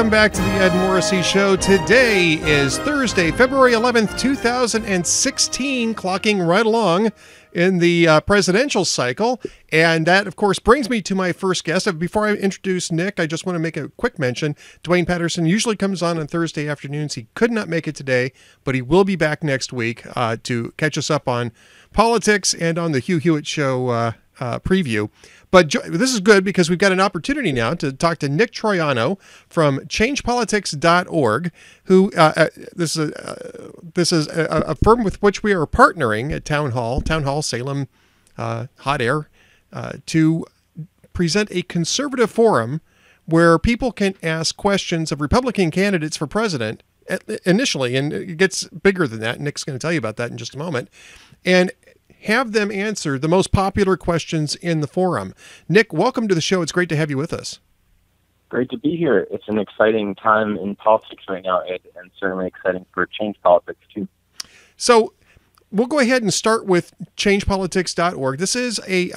Welcome back to the Ed Morrissey Show. Today is Thursday, February 11th, 2016, clocking right along in the presidential cycle. And that, of course, brings me to my first guest. Before I introduce Nick, I just want to make a quick mention. Dwayne Patterson usually comes on Thursday afternoons. He could not make it today, but he will be back next week to catch us up on politics and on the Hugh Hewitt Show preview. But this is good because we've got an opportunity now to talk to Nick Troiano from changepolitics.org, who this is a firm with which we are partnering at Town Hall Salem Hot Air, to present a conservative forum where people can ask questions of Republican candidates for president initially, and it gets bigger than that. Nick's going to tell you about that in just a moment, and have them answer the most popular questions in the forum. Nick, welcome to the show. It's great to have you with us. Great to be here. It's an exciting time in politics right now, Ed, and certainly exciting for Change Politics, too. So we'll go ahead and start with changepolitics.org. This is a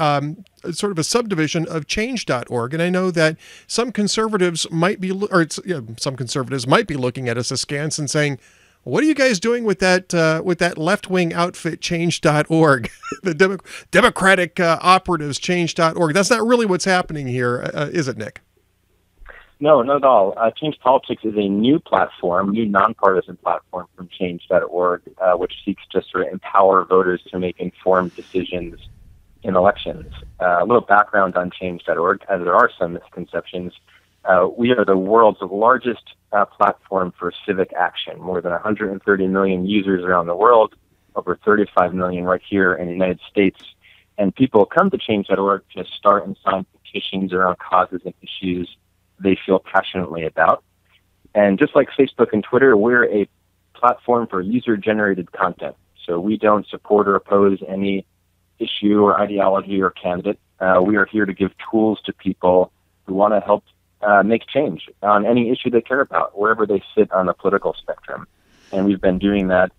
sort of a subdivision of change.org, and I know that some conservatives might be, some conservatives might be looking at us askance and saying, what are you guys doing with that left-wing outfit, change.org, the Democratic operatives, change.org? That's not really what's happening here, is it, Nick? No, not at all. Change Politics is a new platform, new nonpartisan platform from change.org, which seeks to sort of empower voters to make informed decisions in elections. A little background on change.org, as there are some misconceptions. We are the world's largest platform for civic action. More than 130 million users around the world, over 35 million right here in the United States. And people come to change.org to start and sign petitions around causes and issues they feel passionately about. And just like Facebook and Twitter, we're a platform for user-generated content. So we don't support or oppose any issue or ideology or candidate. We are here to give tools to people who want to help make change on any issue they care about, wherever they sit on the political spectrum. And we've been doing that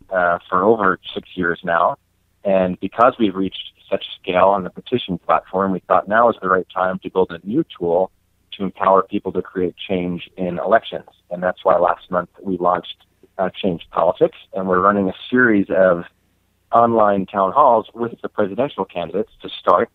for over 6 years now. And because we've reached such scale on the petition platform, we thought now is the right time to build a new tool to empower people to create change in elections. And that's why last month we launched Change Politics, and we're running a series of online town halls with the presidential candidates to start,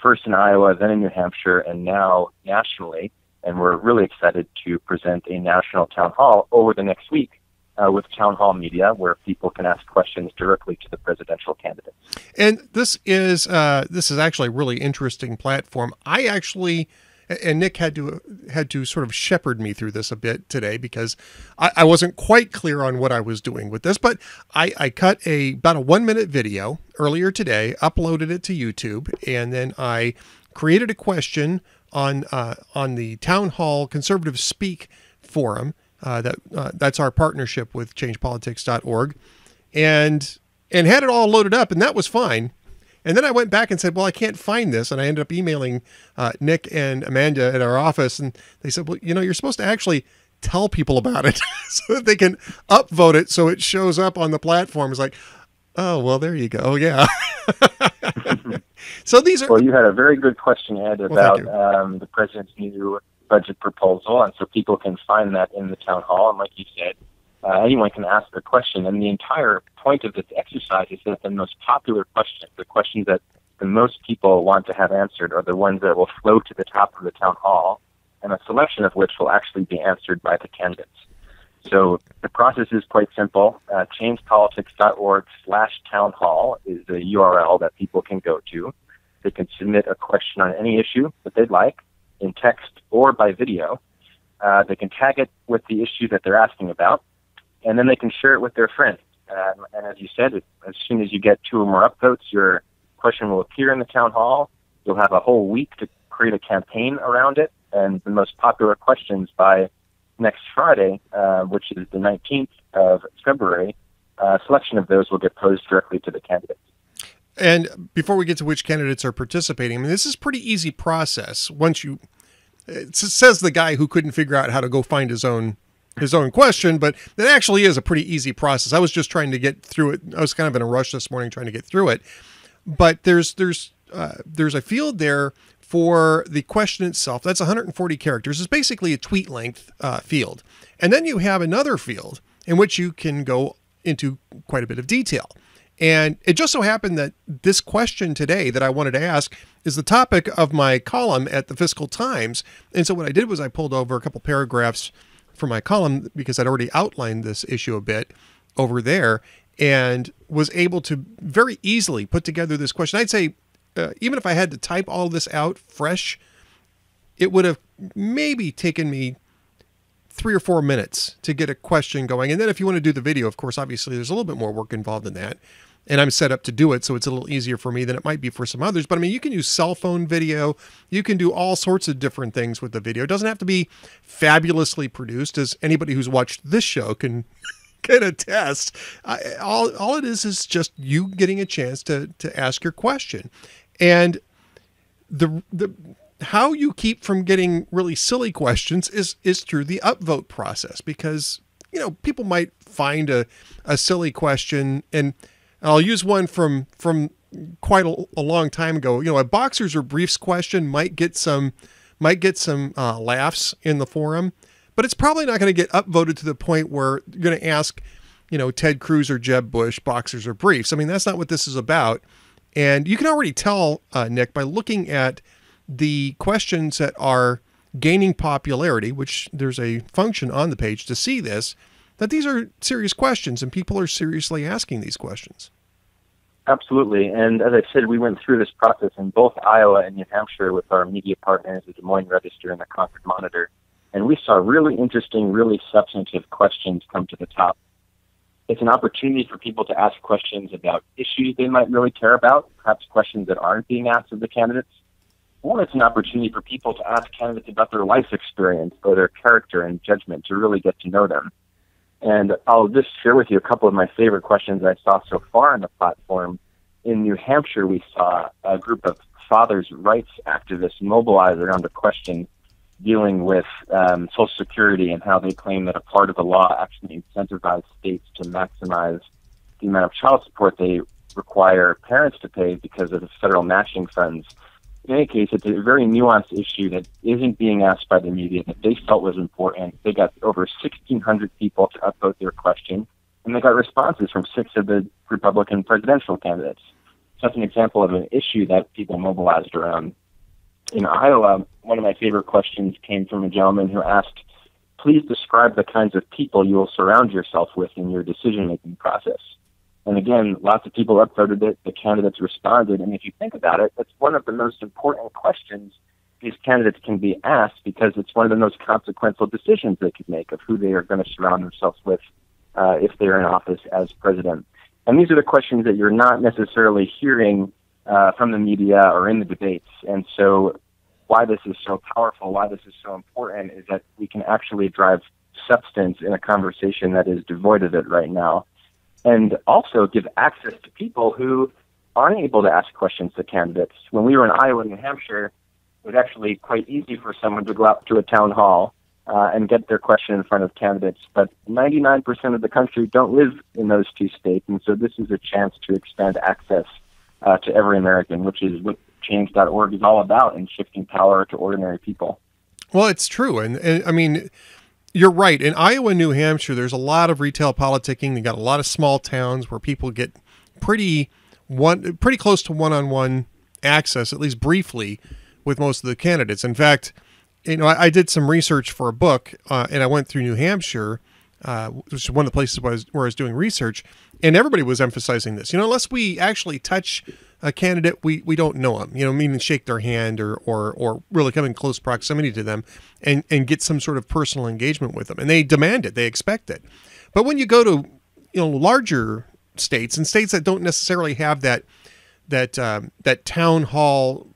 first in Iowa, then in New Hampshire, and now nationally. And we're really excited to present a national town hall over the next week with town hall media, where people can ask questions directly to the presidential candidates. And this is actually a really interesting platform. And Nick had to sort of shepherd me through this a bit today because I wasn't quite clear on what I was doing with this, but I cut about a 1-minute video earlier today, uploaded it to YouTube, and then I created a question on the Town Hall Conservative Speak forum. That's our partnership with changepolitics.org, and had it all loaded up, and that was fine. And then I went back and said, well, I can't find this. And I ended up emailing Nick and Amanda at our office, and they said, well, you're supposed to actually tell people about it so that they can upvote it so it shows up on the platform. It's like, oh, well, there you go. Yeah. So these are. Well, you had a very good question, Ed, about the president's new budget proposal, and so people can find that in the town hall. And like you said, anyone can ask a question. And the entire point of this exercise is that the most popular questions, the questions that the most people want to have answered, are the ones that will float to the top of the town hall, and a selection of which will actually be answered by the candidates. So the process is quite simple. changepolitics.org/town hall is the URL that people can go to. They can submit a question on any issue that they'd like, in text or by video. They can tag it with the issue that they're asking about, and then they can share it with their friends. And as you said, as soon as you get 2 or more upvotes, your question will appear in the town hall. You'll have a whole week to create a campaign around it, and the most popular questions by next Friday, which is the 19th of February, a selection of those will get posed directly to the candidates. And before we get to which candidates are participating, I mean, this is a pretty easy process. It says the guy who couldn't figure out how to go find his own question, but it actually is a pretty easy process. I was just trying to get through it. I was kind of in a rush this morning trying to get through it. But there's a field there for the question itself. That's 140 characters. It's basically a tweet length field. And then you have another field in which you can go into quite a bit of detail. And it just so happened that this question today that I wanted to ask is the topic of my column at the Fiscal Times. And so what I did was I pulled over a couple paragraphs from my column because I'd already outlined this issue a bit over there and was able to very easily put together this question. I'd say even if I had to type all this out fresh, it would have maybe taken me 3 or 4 minutes to get a question going. And then if you want to do the video, of course, obviously there's a little bit more work involved in that. And I'm set up to do it, so it's a little easier for me than it might be for some others. But I mean, you can use cell phone video. You can do all sorts of different things with the video. It doesn't have to be fabulously produced, as anybody who's watched this show can attest. All it is just you getting a chance to ask your question. And the how you keep from getting really silly questions is through the upvote process, because, you know, people might find a silly question, and I'll use one from quite a long time ago. You know, a boxers or briefs question might get some laughs in the forum, but it's probably not going to get upvoted to the point where you're going to ask, you know, Ted Cruz or Jeb Bush boxers or briefs. I mean, that's not what this is about. And you can already tell, Nick, by looking at the questions that are gaining popularity, which there's a function on the page to see this, that these are serious questions and people are seriously asking these questions. Absolutely. And as I said, we went through this process in both Iowa and New Hampshire with our media partners, the Des Moines Register and the Concord Monitor. And we saw really interesting, really substantive questions come to the top. It's an opportunity for people to ask questions about issues they might really care about, perhaps questions that aren't being asked of the candidates. Or it's an opportunity for people to ask candidates about their life experience or their character and judgment to really get to know them. And I'll just share with you a couple of my favorite questions I saw so far on the platform. In New Hampshire, we saw a group of fathers' rights activists mobilize around a question dealing with Social Security and how they claim that a part of the law actually incentivizes states to maximize the amount of child support they require parents to pay because of the federal matching funds. In any case, it's a very nuanced issue that isn't being asked by the media that they felt was important. They got over 1,600 people to upvote their question, and they got responses from 6 of the Republican presidential candidates. So that's an example of an issue that people mobilized around. In Iowa, one of my favorite questions came from a gentleman who asked, please describe the kinds of people you will surround yourself with in your decision-making process. And again, lots of people upvoted it, the candidates responded, and if you think about it, that's one of the most important questions these candidates can be asked, because it's one of the most consequential decisions they could make of who they are going to surround themselves with if they're in office as president. And these are the questions that you're not necessarily hearing from the media or in the debates. And so why this is so powerful, why this is so important, is that we can actually drive substance in a conversation that is devoid of it right now, and also give access to people who aren't able to ask questions to candidates. When we were in Iowa and New Hampshire, it was actually quite easy for someone to go out to a town hall and get their question in front of candidates. But 99% of the country don't live in those 2 states, and so this is a chance to expand access to every American, which is what Change.org is all about, in shifting power to ordinary people. Well, it's true. And I mean, you're right. In Iowa and New Hampshire, there's a lot of retail politicking. They got a lot of small towns where people get pretty close to one-on-one access, at least briefly, with most of the candidates. In fact, you know, I did some research for a book, and I went through New Hampshire, which is one of the places where I was doing research, and everybody was emphasizing this. You know, unless we actually touch a candidate, we don't know them, you know, meaning shake their hand or really come in close proximity to them and get some sort of personal engagement with them. And they demand it, they expect it. But when you go to, you know, larger states and states that don't necessarily have that town hall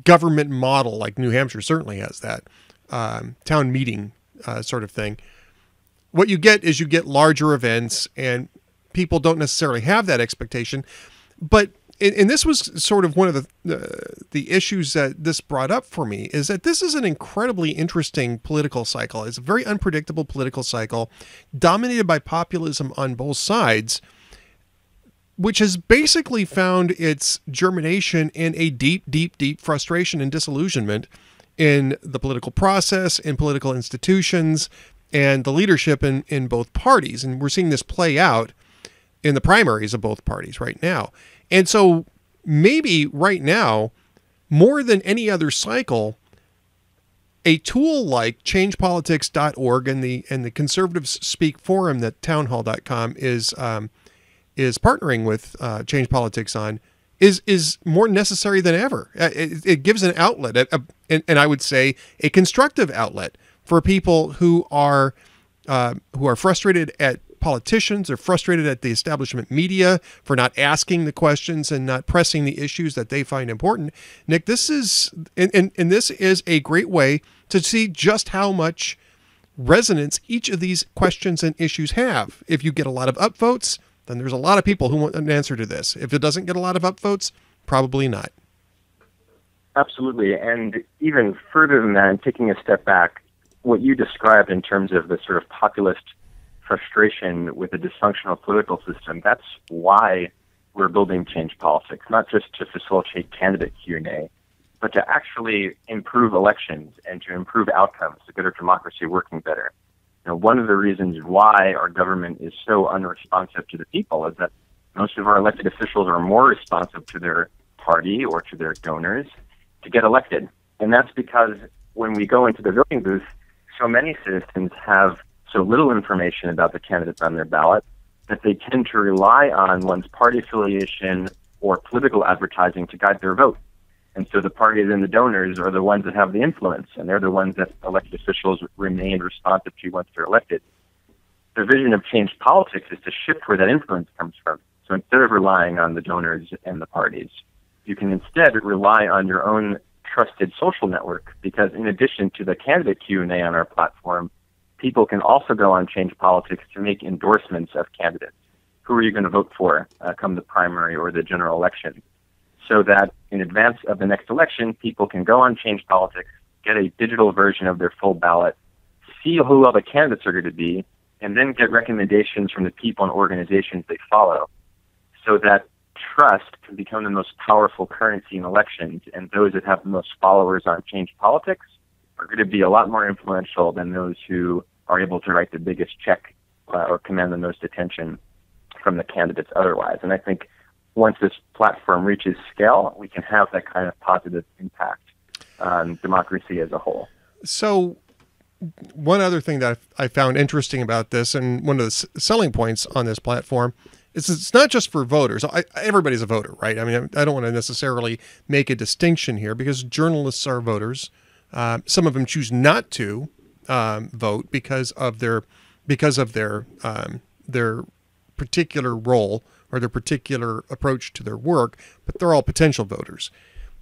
government model, like New Hampshire certainly has that town meeting sort of thing, what you get is you get larger events, and people don't necessarily have that expectation. But and this was sort of one of the issues that this brought up for me, is that this is an incredibly interesting political cycle. It's a very unpredictable political cycle dominated by populism on both sides, which has basically found its germination in a deep, deep, deep frustration and disillusionment in the political process, in political institutions, and the leadership in both parties. And we're seeing this play out in the primaries of both parties right now. And so maybe right now, more than any other cycle, a tool like changepolitics.org and the Conservatives Speak Forum that townhall.com is partnering with Change Politics on is more necessary than ever. It gives an outlet, and I would say a constructive outlet for people who are frustrated at politicians, or frustrated at the establishment media for not asking the questions and not pressing the issues that they find important. Nick, this is this is a great way to see just how much resonance each of these questions and issues have. If you get a lot of upvotes, then there's a lot of people who want an answer to this. If it doesn't get a lot of upvotes, probably not. Absolutely. And even further than that, and taking a step back, what you described in terms of the sort of populist frustration with a dysfunctional political system, that's why we're building Change Politics, not just to facilitate candidate Q&A, but to actually improve elections and to improve outcomes, to get our democracy working better. One of the reasons why our government is so unresponsive to the people is that most of our elected officials are more responsive to their party or to their donors to get elected. And that's because when we go into the voting booth, so many citizens have so little information about the candidates on their ballot that they tend to rely on one's party affiliation or political advertising to guide their vote. And so the parties and the donors are the ones that have the influence, and they're the ones that elected officials remain responsive to once they're elected. The vision of Change Politics is to shift where that influence comes from. So instead of relying on the donors and the parties, you can instead rely on your own trusted social network, because in addition to the candidate Q&A on our platform, people can also go on Change Politics to make endorsements of candidates. Who are you going to vote for come the primary or the general election? So that in advance of the next election, people can go on Change Politics, get a digital version of their full ballot, see who all the candidates are going to be, and then get recommendations from the people and organizations they follow, so that trust can become the most powerful currency in elections, and those that have the most followers on Change Politics are going to be a lot more influential than those who are able to write the biggest check or command the most attention from the candidates otherwise. And I think once this platform reaches scale, we can have that kind of positive impact on democracy as a whole. So one other thing that I found interesting about this, and one of the selling points on this platform, is it's not just for voters. Everybody's a voter, right? I mean, I don't want to necessarily make a distinction here, because journalists are voters. Some of them choose not to vote because of their particular role or their particular approach to their work, but they're all potential voters.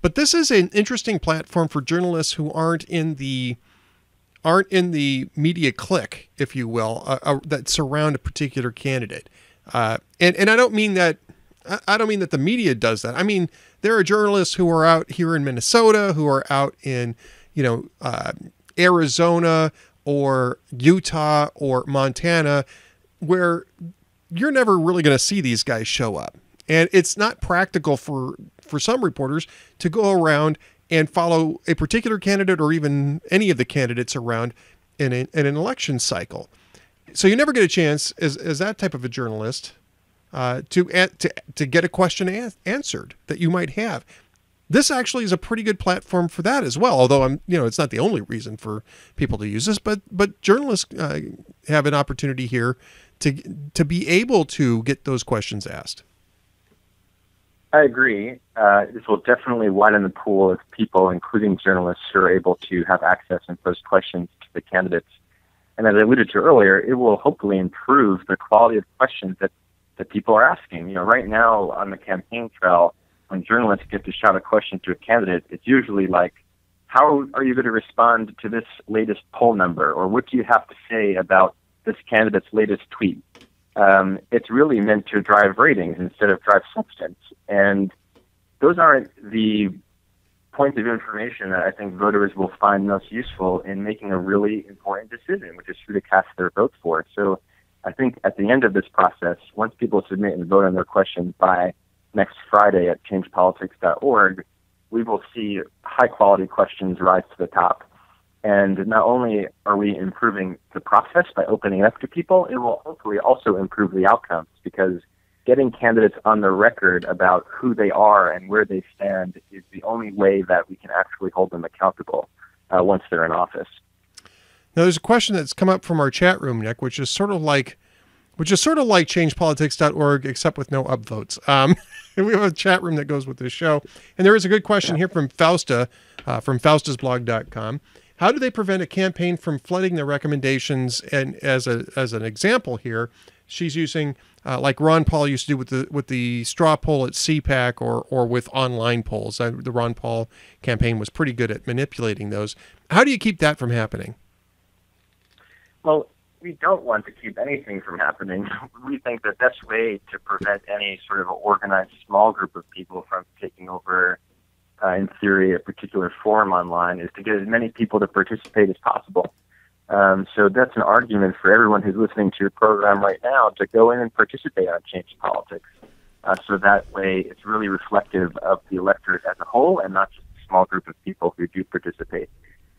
But this is an interesting platform for journalists who aren't in the media clique, if you will, that surround a particular candidate. And I don't mean that the media does that. I mean, there are journalists who are out here in Minnesota, who are out in, Arizona or Utah or Montana, where you're never really going to see these guys show up. And it's not practical for some reporters to go around and follow a particular candidate or even any of the candidates around in an election cycle. So you never get a chance as that type of a journalist to get a question answered that you might have. This actually is a pretty good platform for that as well. Although it's not the only reason for people to use this, but journalists have an opportunity here to be able to get those questions asked. I agree. This will definitely widen the pool of people, including journalists, who are able to have access and pose questions to the candidates. And as I alluded to earlier, it will hopefully improve the quality of questions that people are asking. Right now on the campaign trail, when journalists get to shout a question to a candidate, it's usually like, how are you going to respond to this latest poll number? Or what do you have to say about this candidate's latest tweet? It's really meant to drive ratings instead of drive substance. And those aren't the points of information that I think voters will find most useful in making a really important decision, which is who to cast their vote for. So I think at the end of this process, once people submit and vote on their questions by next Friday at changepolitics.org, we will see high-quality questions rise to the top. And not only are we improving the process by opening it up to people, it will hopefully also improve the outcomes, because getting candidates on the record about who they are and where they stand is the only way that we can actually hold them accountable once they're in office. Now, there's a question that's come up from our chat room, Nick, which is sort of like changepolitics.org, except with no upvotes. We have a chat room that goes with this show. And there is a good question here from Fausta, from faustasblog.com. How do they prevent a campaign from flooding their recommendations? And as an example here, she's using, like Ron Paul used to do with the straw poll at CPAC or with online polls. The Ron Paul campaign was pretty good at manipulating those. How do you keep that from happening? Well, we don't want to keep anything from happening. We think the best way to prevent any sort of organized small group of people from taking over, in theory, a particular forum online is to get as many people to participate as possible. So that's an argument for everyone who's listening to your program right now to go in and participate on Change Politics. So that way it's really reflective of the electorate as a whole and not just a small group of people who do participate.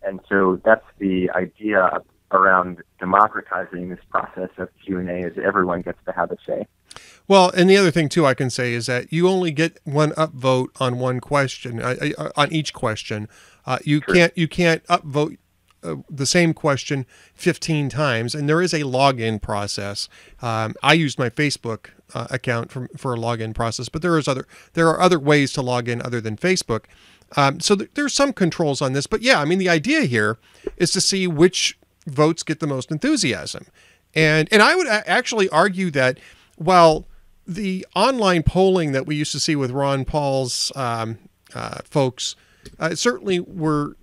And so that's the idea around democratizing this process of Q&A, is everyone gets to have a say. Well, and the other thing, too, I can say is that you only get one upvote on one question, on each question. You can't upvote the same question 15 times, and there is a login process. I used my Facebook account for a login process, but there are other ways to log in other than Facebook. So there's some controls on this, but yeah, I mean, the idea here is to see which votes get the most enthusiasm. And I would actually argue that while the online polling that we used to see with Ron Paul's folks certainly were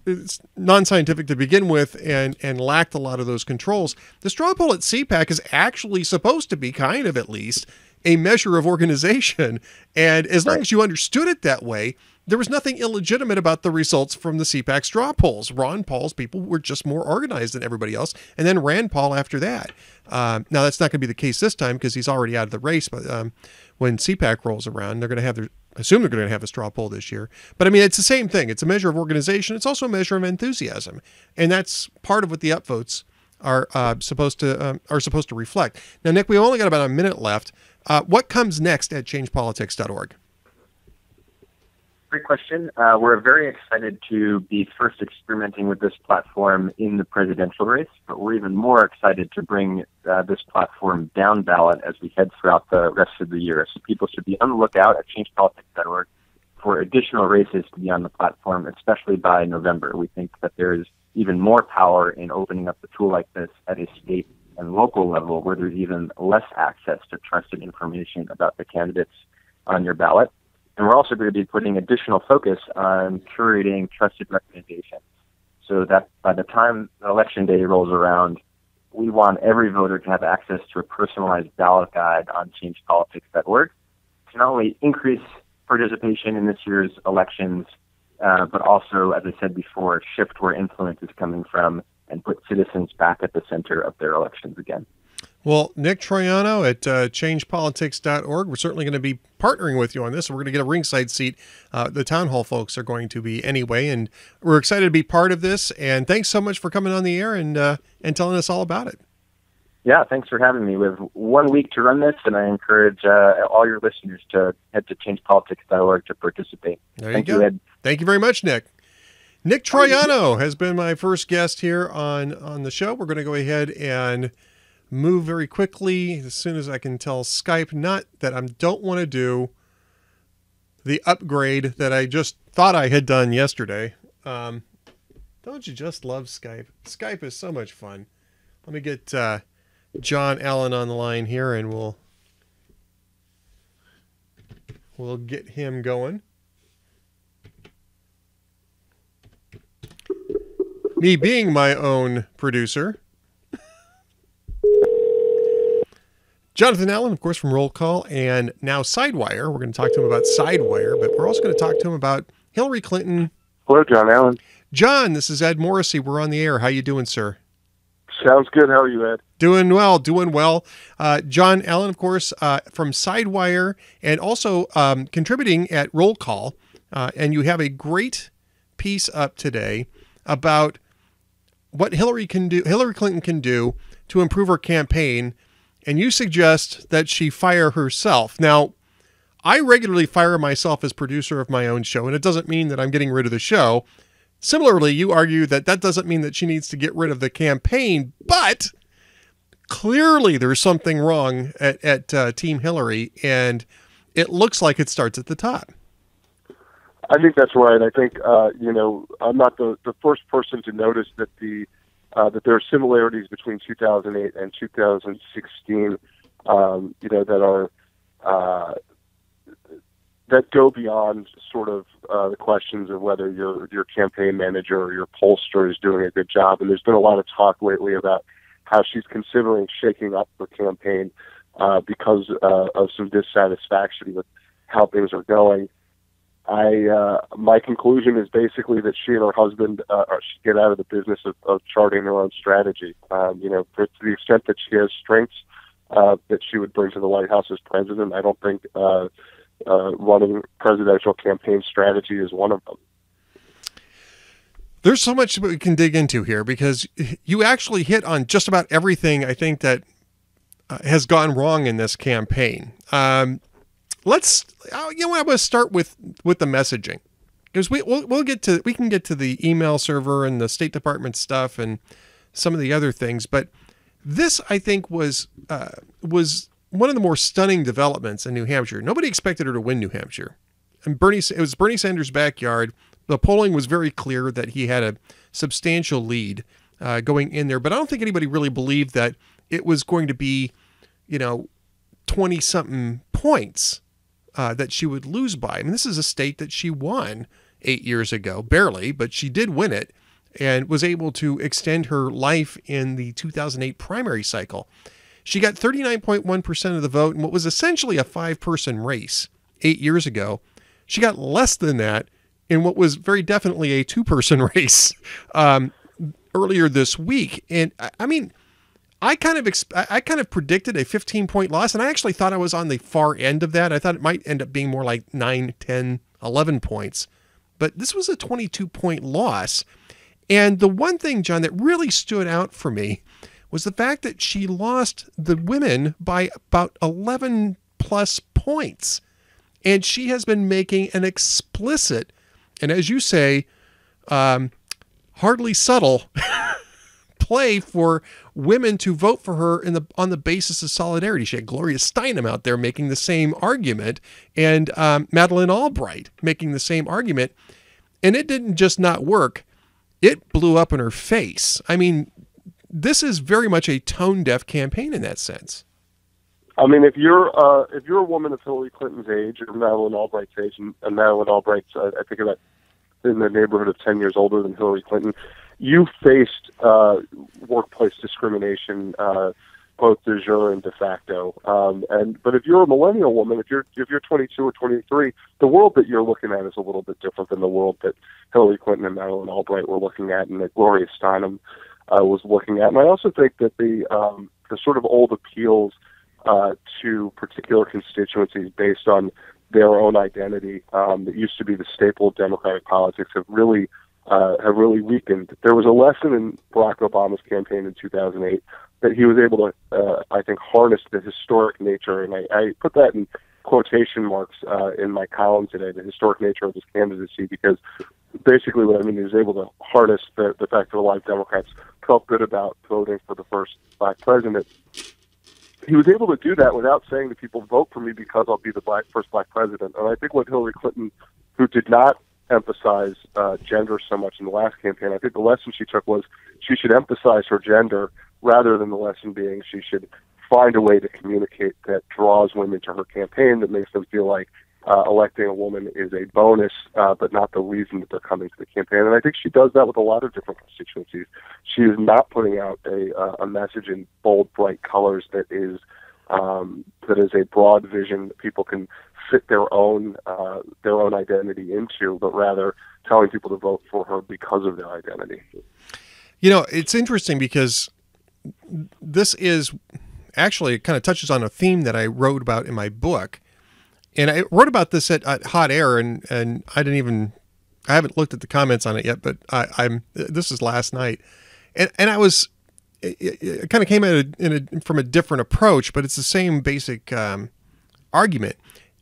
non-scientific to begin with and lacked a lot of those controls, the straw poll at CPAC is actually supposed to be kind of, at least, a measure of organization. And as long as you understood it that way, there was nothing illegitimate about the results from the CPAC straw polls. Ron Paul's people were just more organized than everybody else, and then Rand Paul after that. Now, that's not going to be the case this time because he's already out of the race, but when CPAC rolls around, they're going to have I assume they're going to have a straw poll this year. But I mean, it's the same thing. It's a measure of organization. It's also a measure of enthusiasm. And that's part of what the upvotes are supposed to reflect. Now, Nick, we've only got about a minute left. What comes next at changepolitics.org? Great question. We're very excited to be first experimenting with this platform in the presidential race, but we're even more excited to bring this platform down ballot as we head throughout the rest of the year. So people should be on the lookout at changepolitics.org for additional races to be on the platform, especially by November. We think that there's even more power in opening up a tool like this at a state and local level where there's even less access to trusted information about the candidates on your ballot. And we're also going to be putting additional focus on curating trusted recommendations so that by the time election day rolls around, we want every voter to have access to a personalized ballot guide on changepolitics.org to not only increase participation in this year's elections, but also, as I said before, shift where influence is coming from and put citizens back at the center of their elections again. Well, Nick Troiano at changepolitics.org, we're certainly going to be partnering with you on this. So we're going to get a ringside seat. The town hall folks are going to be anyway, and we're excited to be part of this. And thanks so much for coming on the air and telling us all about it. Yeah, thanks for having me. We have 1 week to run this, and I encourage all your listeners to head to changepolitics.org to participate. Thank you, Ed. Thank you very much, Nick. Nick Troiano has been my first guest here on the show. We're going to go ahead and move very quickly as soon as I can tell Skype not that I don't want to do the upgrade that I just thought I had done yesterday. Don't you just love Skype? Skype is so much fun. Let me get John Allen on the line here, and we'll get him going. Me being my own producer. Jonathan Allen, of course, from Roll Call, and now Sidewire. We're going to talk to him about Sidewire, but we're also going to talk to him about Hillary Clinton. Hello, John Allen. John, this is Ed Morrissey. We're on the air. How you doing, sir? Sounds good. How are you, Ed? Doing well, doing well. John Allen, of course, from Sidewire, and also contributing at Roll Call. And you have a great piece up today about what Hillary Clinton can do to improve her campaign. And you suggest that she fire herself. Now, I regularly fire myself as producer of my own show, and it doesn't mean that I'm getting rid of the show. Similarly, you argue that doesn't mean that she needs to get rid of the campaign, but clearly there's something wrong at Team Hillary, and it looks like it starts at the top. I think that's right. I think, I'm not the first person to notice that that there are similarities between 2008 and 2016, that are that go beyond sort of the questions of whether your campaign manager or your pollster is doing a good job. And there's been a lot of talk lately about how she's considering shaking up her campaign because of some dissatisfaction with how things are going. My conclusion is basically that she and her husband should get out of the business of charting their own strategy. To the extent that she has strengths that she would bring to the White House as president, I don't think running presidential campaign strategy is one of them. There's so much we can dig into here because you actually hit on just about everything I think that has gone wrong in this campaign. I'm going to start with the messaging, because we can get to the email server and the State Department stuff and some of the other things, but this I think was one of the more stunning developments in New Hampshire. Nobody expected her to win New Hampshire, and it was Bernie Sanders' backyard. The polling was very clear that he had a substantial lead going in there, but I don't think anybody really believed that it was going to be, 20-something points that she would lose by. I mean, this is a state that she won 8 years ago, barely, but she did win it and was able to extend her life in the 2008 primary cycle. She got 39.1% of the vote in what was essentially a 5-person race 8 years ago. She got less than that in what was very definitely a 2-person race earlier this week. And I mean, I kind of predicted a 15-point loss, and I actually thought I was on the far end of that. I thought it might end up being more like 9, 10, 11 points. But this was a 22-point loss. And the one thing, John, that really stood out for me was the fact that she lost the women by about 11 plus points. And she has been making an explicit, and as you say, hardly subtle play for women to vote for her on the basis of solidarity. She had Gloria Steinem out there making the same argument, and Madeleine Albright making the same argument. And it didn't just not work. It blew up in her face. I mean, this is very much a tone-deaf campaign in that sense. I mean, if you're a woman of Hillary Clinton's age or Madeleine Albright's age, and Madeleine Albright's, I think about in the neighborhood of 10 years older than Hillary Clinton, you faced workplace discrimination, both de jure and de facto. But if you're a millennial woman, if you're 22 or 23, the world that you're looking at is a little bit different than the world that Hillary Clinton and Madeleine Albright were looking at, and that Gloria Steinem was looking at. And I also think that the sort of old appeals to particular constituencies based on their own identity that used to be the staple of Democratic politics have really weakened. There was a lesson in Barack Obama's campaign in 2008 that he was able to, I think, harness the historic nature, and I put that in quotation marks in my column today, the historic nature of his candidacy, because basically what I mean is able to harness the fact that a lot of Democrats felt good about voting for the first black president. He was able to do that without saying to people, vote for me because I'll be the first black president. And I think what Hillary Clinton, who did not emphasize gender so much in the last campaign, I think the lesson she took was she should emphasize her gender rather than the lesson being she should find a way to communicate that draws women to her campaign, that makes them feel like electing a woman is a bonus, but not the reason that they're coming to the campaign. And I think she does that with a lot of different constituencies. She is not putting out a message in bold, bright colors that is a broad vision that people can fit their own identity into, but rather telling people to vote for her because of their identity. You know, it's interesting because this is actually, it kind of touches on a theme that I wrote about in my book. And I wrote about this at Hot Air, and I haven't looked at the comments on it yet, but this is last night. And it kind of came at from a different approach, but it's the same basic argument.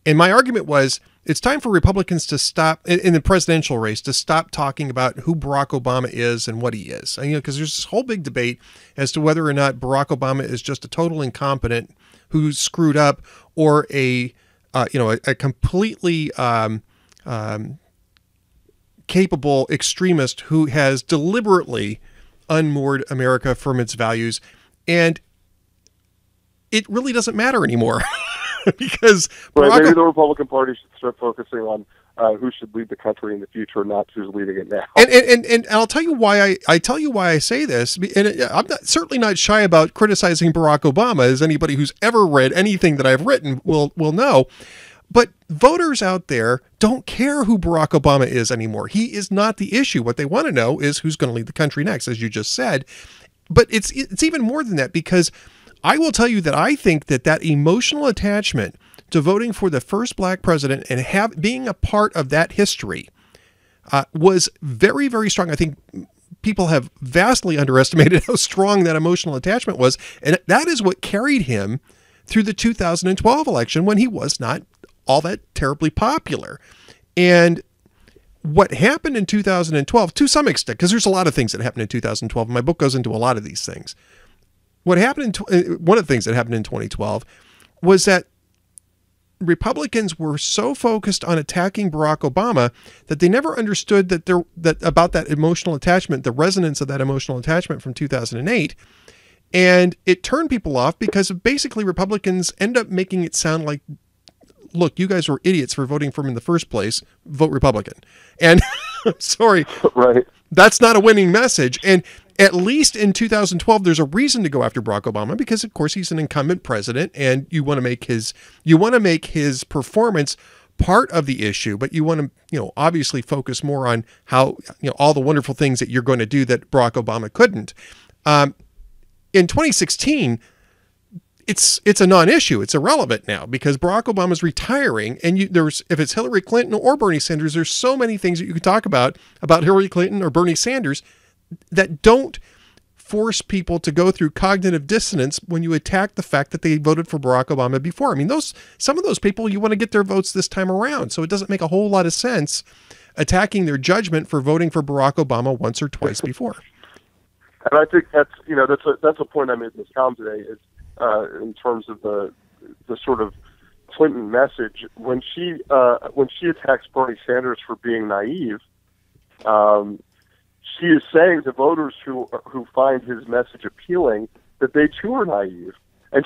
And my argument was, it's time for Republicans to stop in the presidential race, to stop talking about who Barack Obama is and what he is. And, because there's this whole big debate as to whether or not Barack Obama is just a total incompetent who's screwed up, or a completely capable extremist who has deliberately unmoored America from its values. And it really doesn't matter anymore. Because maybe the Republican Party should start focusing on who should lead the country in the future, not who's leading it now. And I'll tell you why I say this. And I'm certainly not shy about criticizing Barack Obama, as anybody who's ever read anything that I've written will know. But voters out there don't care who Barack Obama is anymore. He is not the issue. What they want to know is who's going to lead the country next, as you just said. But it's even more than that, because I will tell you that I think that emotional attachment to voting for the first black president and being a part of that history was very, very strong. I think people have vastly underestimated how strong that emotional attachment was. And that is what carried him through the 2012 election, when he was not all that terribly popular. And what happened in 2012, to some extent, because there's a lot of things that happened in 2012, and my book goes into a lot of these things. What happened one of the things that happened in 2012 was that Republicans were so focused on attacking Barack Obama that they never understood about that emotional attachment, the resonance of that emotional attachment from 2008. And it turned people off, because basically Republicans end up making it sound like, look, you guys were idiots for voting for him in the first place. Vote Republican. And I'm sorry, right? That's not a winning message. And at least in 2012, there's a reason to go after Barack Obama, because of course he's an incumbent president, and you want to make his performance part of the issue, but you want to, obviously focus more on how, all the wonderful things that you're going to do that Barack Obama couldn't. In 2016, it's a non-issue. It's irrelevant now, because Barack Obama's retiring, and if it's Hillary Clinton or Bernie Sanders, there's so many things that you can talk about Hillary Clinton or Bernie Sanders that don't force people to go through cognitive dissonance when you attack the fact that they voted for Barack Obama before. I mean, some of those people, you want to get their votes this time around. So it doesn't make a whole lot of sense attacking their judgment for voting for Barack Obama once or twice before. And I think that's a point I made in this column today, is in terms of the sort of Clinton message. When she attacks Bernie Sanders for being naive, she is saying to voters who find his message appealing that they too are naive, and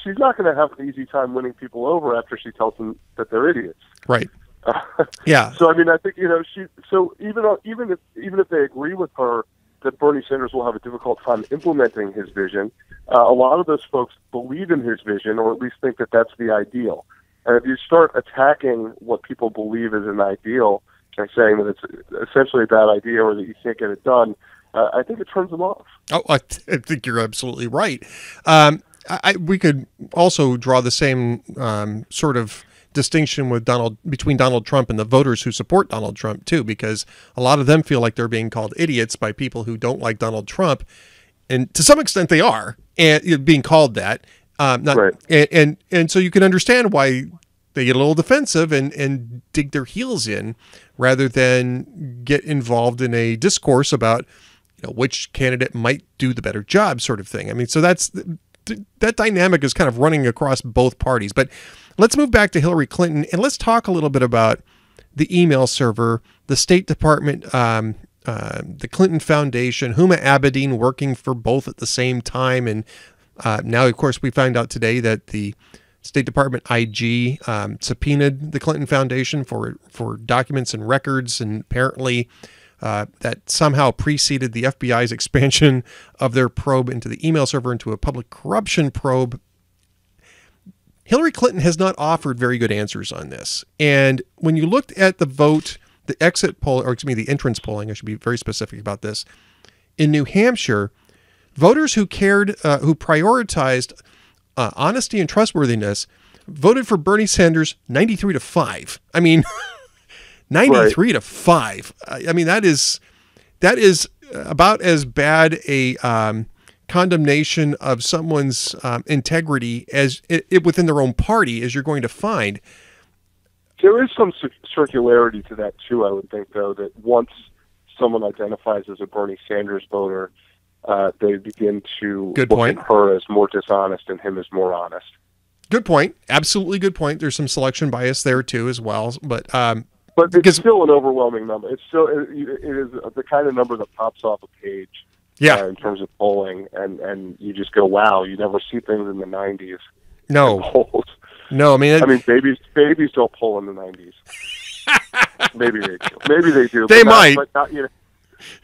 she's not going to have an easy time winning people over after she tells them that they're idiots. Right. Yeah. So I mean, I think So even if they agree with her that Bernie Sanders will have a difficult time implementing his vision, a lot of those folks believe in his vision, or at least think that that's the ideal. And if you start attacking what people believe is an ideal, and saying that it's essentially a bad idea or that you can't get it done, I think it turns them off. Oh, I think you're absolutely right. We could also draw the same sort of distinction between Donald Trump and the voters who support Donald Trump too, because a lot of them feel like they're being called idiots by people who don't like Donald Trump, and to some extent they are, and being called that. Right. And so you can understand why they get a little defensive and dig their heels in, rather than get involved in a discourse about which candidate might do the better job, sort of thing. I mean, so that dynamic is kind of running across both parties. But let's move back to Hillary Clinton, and let's talk a little bit about the email server, the State Department, the Clinton Foundation, Huma Abedin working for both at the same time. And now, of course, we find out today that the State Department IG subpoenaed the Clinton Foundation for documents and records, and apparently that somehow preceded the FBI's expansion of their probe into the email server into a public corruption probe. Hillary Clinton has not offered very good answers on this. And when you looked at the vote, the exit poll, or excuse me, the entrance polling, I should be very specific about this, in New Hampshire, voters who cared, who prioritized honesty and trustworthiness, voted for Bernie Sanders 93-5. I mean, 93-5. I mean, that is about as bad a condemnation of someone's integrity as it within their own party as you're going to find. There is some circularity to that too, I would think, though, that once someone identifies as a Bernie Sanders voter, they begin to look at her as more dishonest and him as more honest. Good point. Absolutely good point. There's some selection bias there too, as well. But it's still an overwhelming number. It's still it is the kind of number that pops off a page. Yeah. In terms of polling, and you just go, wow, you never see things in the 90s. No. No, I mean, babies don't poll in the 90s. Maybe they do. Maybe they do. They might. But not,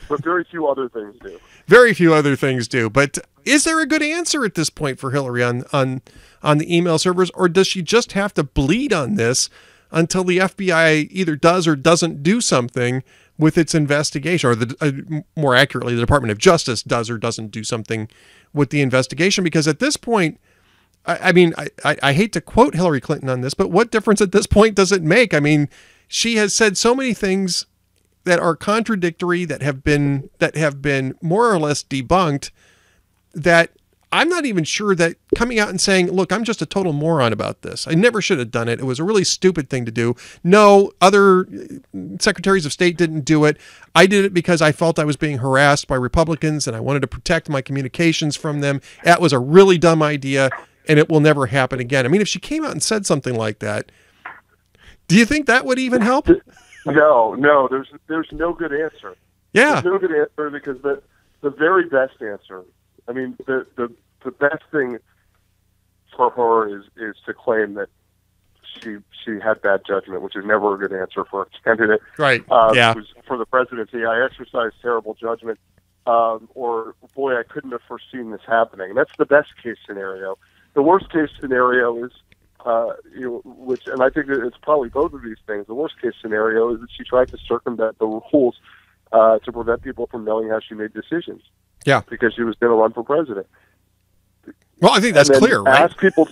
but very few other things do. Very few other things do. But is there a good answer at this point for Hillary on the email servers, or does she just have to bleed on this until the FBI either does or doesn't do something with its investigation, or more accurately, the Department of Justice does or doesn't do something with the investigation? Because at this point, I mean, I hate to quote Hillary Clinton on this, but what difference at this point does it make? I mean, she has said so many things that are contradictory, that have been more or less debunked, that I'm not even sure that coming out and saying, look, I'm just a total moron about this. I never should have done it. It was a really stupid thing to do. No, other secretaries of state didn't do it. I did it because I felt I was being harassed by Republicans and I wanted to protect my communications from them. That was a really dumb idea and it will never happen again. I mean, if she came out and said something like that, do you think that would even help? No, there's no good answer. Yeah. There's no good answer because the very best answer, I mean, the best thing for her is to claim that she had bad judgment, which is never a good answer for a candidate. Right. For the presidency, I exercised terrible judgment, or boy, I couldn't have foreseen this happening. That's the best case scenario. The worst case scenario is, which, and I think that it's probably both of these things. The worst case scenario is that she tried to circumvent the rules to prevent people from knowing how she made decisions. Yeah, because she was going to run for president. Well, I think that's clear, right? Ask people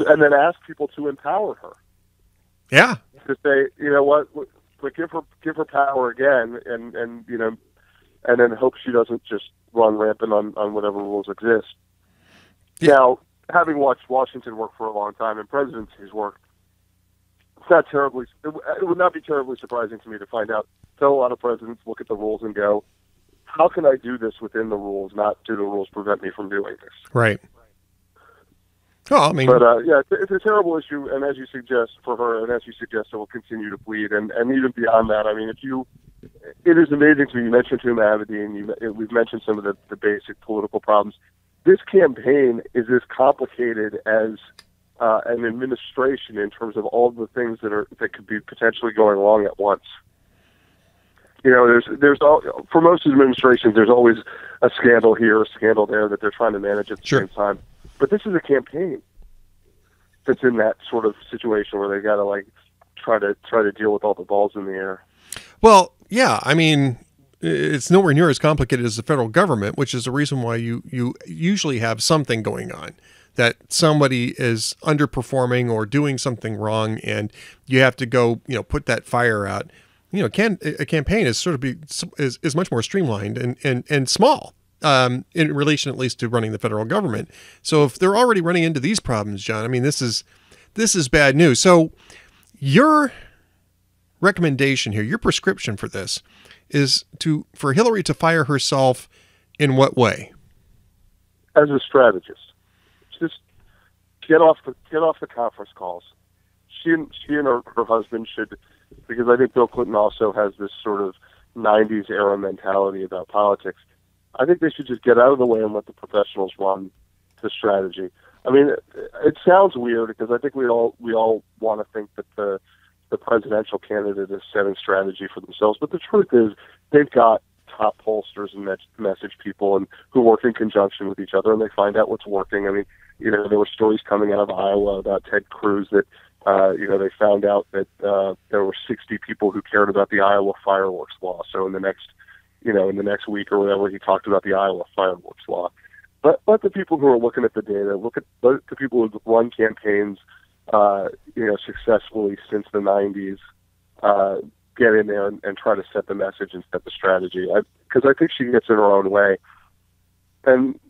to empower her. Yeah, to say, you know what, but give her power again, and then hope she doesn't just run rampant on whatever rules exist. Yeah. Now, having watched Washington work for a long time and presidencies work, it would not be terribly surprising to me to find out that a lot of presidents look at the rules and go, how can I do this within the rules, not do the rules prevent me from doing this? Right. Well, I mean... But, it's a terrible issue, and as you suggest for her, and as you suggest, it will continue to bleed. And even beyond that, I mean, it is amazing to me, you mentioned humanity, and we've mentioned some of the basic political problems. This campaign is as complicated as an administration in terms of all the things that could be potentially going wrong at once. For most administrations, there's always a scandal here, a scandal there that they're trying to manage at the same time. But this is a campaign that's in that sort of situation where they got to try to deal with all the balls in the air. Well, yeah, I mean, it's nowhere near as complicated as the federal government, which is the reason why you usually have something going on, that somebody is underperforming or doing something wrong, and you have to go, put that fire out. A campaign is is much more streamlined and small in relation, at least, to running the federal government. So if they're already running into these problems, John, I mean, this is bad news. So your recommendation here, your prescription for this, is for Hillary to fire herself in what way? As a strategist, just get off the conference calls. She and her husband should. Because I think Bill Clinton also has this sort of 90s era mentality about politics. I think they should just get out of the way and let the professionals run the strategy. I mean, it sounds weird because I think we all want to think that the presidential candidate is setting strategy for themselves. But the truth is they've got top pollsters and message people and who work in conjunction with each other, and they find out what's working. I mean, there were stories coming out of Iowa about Ted Cruz that they found out that there were 60 people who cared about the Iowa fireworks law. So in the next week or whatever, he talked about the Iowa fireworks law. let the people who are looking at the data, let the people who run campaigns, successfully since the 90s, get in there and try to set the message and set the strategy. Because I think she gets in her own way. And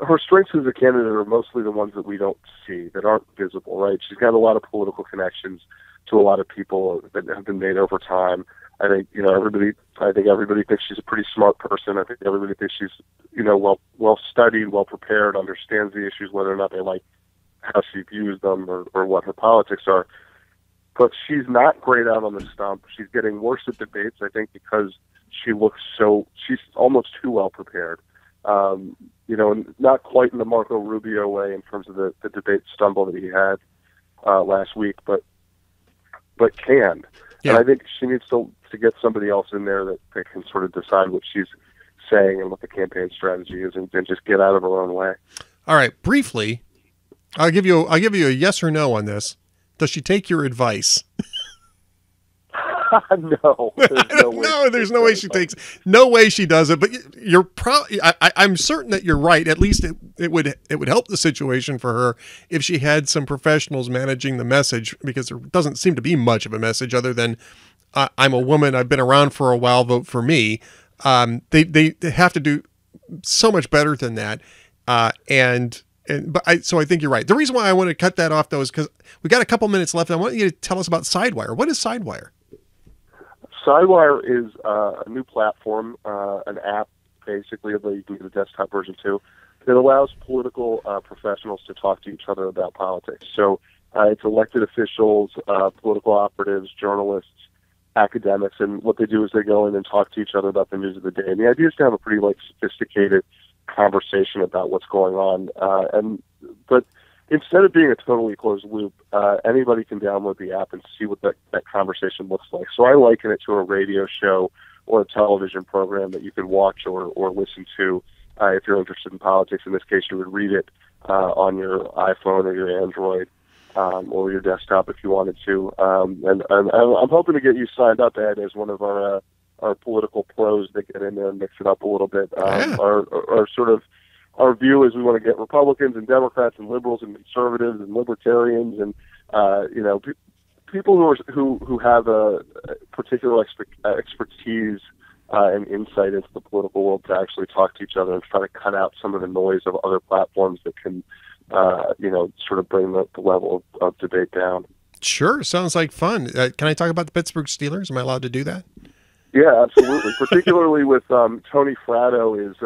her strengths as a candidate are mostly the ones that we don't see, that aren't visible, right? She's got a lot of political connections to a lot of people that have been made over time. I think everybody thinks she's a pretty smart person. I think everybody thinks she's, well studied, well prepared, understands the issues, whether or not they like how she views them or what her politics are. But she's not great out on the stump. She's getting worse at debates, I think, because she's almost too well prepared. Not quite in the Marco Rubio way in terms of the debate stumble that he had last week, but can. Yeah. And I think she needs to get somebody else in there that can sort of decide what she's saying and what the campaign strategy is, and just get out of her own way. All right, briefly, I'll give you a yes or no on this. Does she take your advice? No. There's no way she takes. No way she does it. But you're probably. I'm certain that you're right. At least it would help the situation for her if she had some professionals managing the message, because there doesn't seem to be much of a message other than I'm a woman. I've been around for a while. Vote for me. They have to do so much better than that. So I think you're right. The reason why I want to cut that off, though, is because we got a couple minutes left. I want you to tell us about Sidewire. What is Sidewire? Sidewire is a new platform, an app, basically, that you can get a desktop version too, that allows political professionals to talk to each other about politics. So it's elected officials, political operatives, journalists, academics, and what they do is they go in and talk to each other about the news of the day. And the idea is to have a pretty sophisticated conversation about what's going on. But instead of being a totally closed loop, anybody can download the app and see what that conversation looks like. So I liken it to a radio show or a television program that you can watch or listen to if you're interested in politics. In this case, you would read it on your iPhone or your Android or your desktop if you wanted to. And I'm hoping to get you signed up, Ed, as one of our political pros that get in there and mix it up a little bit. Our view is we want to get Republicans and Democrats and liberals and conservatives and libertarians and people who have a particular expertise and insight into the political world to actually talk to each other and try to cut out some of the noise of other platforms that can sort of bring the level of debate down. Sure, sounds like fun. Can I talk about the Pittsburgh Steelers? Am I allowed to do that? Yeah, absolutely. Particularly with Tony Fratto is.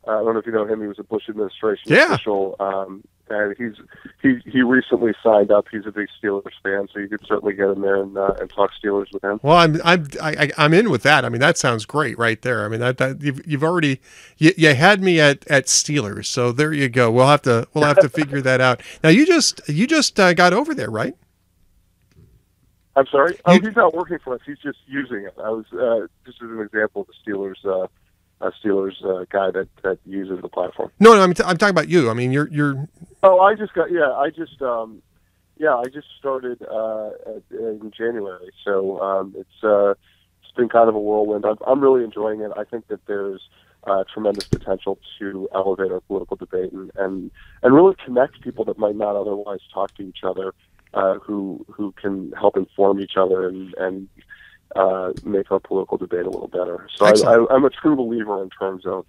I don't know if you know him. He was a Bush administration official, and he recently signed up. He's a big Steelers fan, so you could certainly get in there and talk Steelers with him. Well, I'm in with that. I mean, that sounds great right there. I mean, that you've already you had me at Steelers, so there you go. We'll have to figure that out. Now you just got over there, right? I'm sorry. He's not working for us. He's just using it. I was just as an example of the Steelers. A Steelers guy that uses the platform. No, I'm talking about you. I mean, you're. Oh, I just started in January, so it's been kind of a whirlwind. I'm really enjoying it. I think that there's tremendous potential to elevate our political debate and really connect people that might not otherwise talk to each other, who can help inform each other and make our political debate a little better. So I'm a true believer in terms of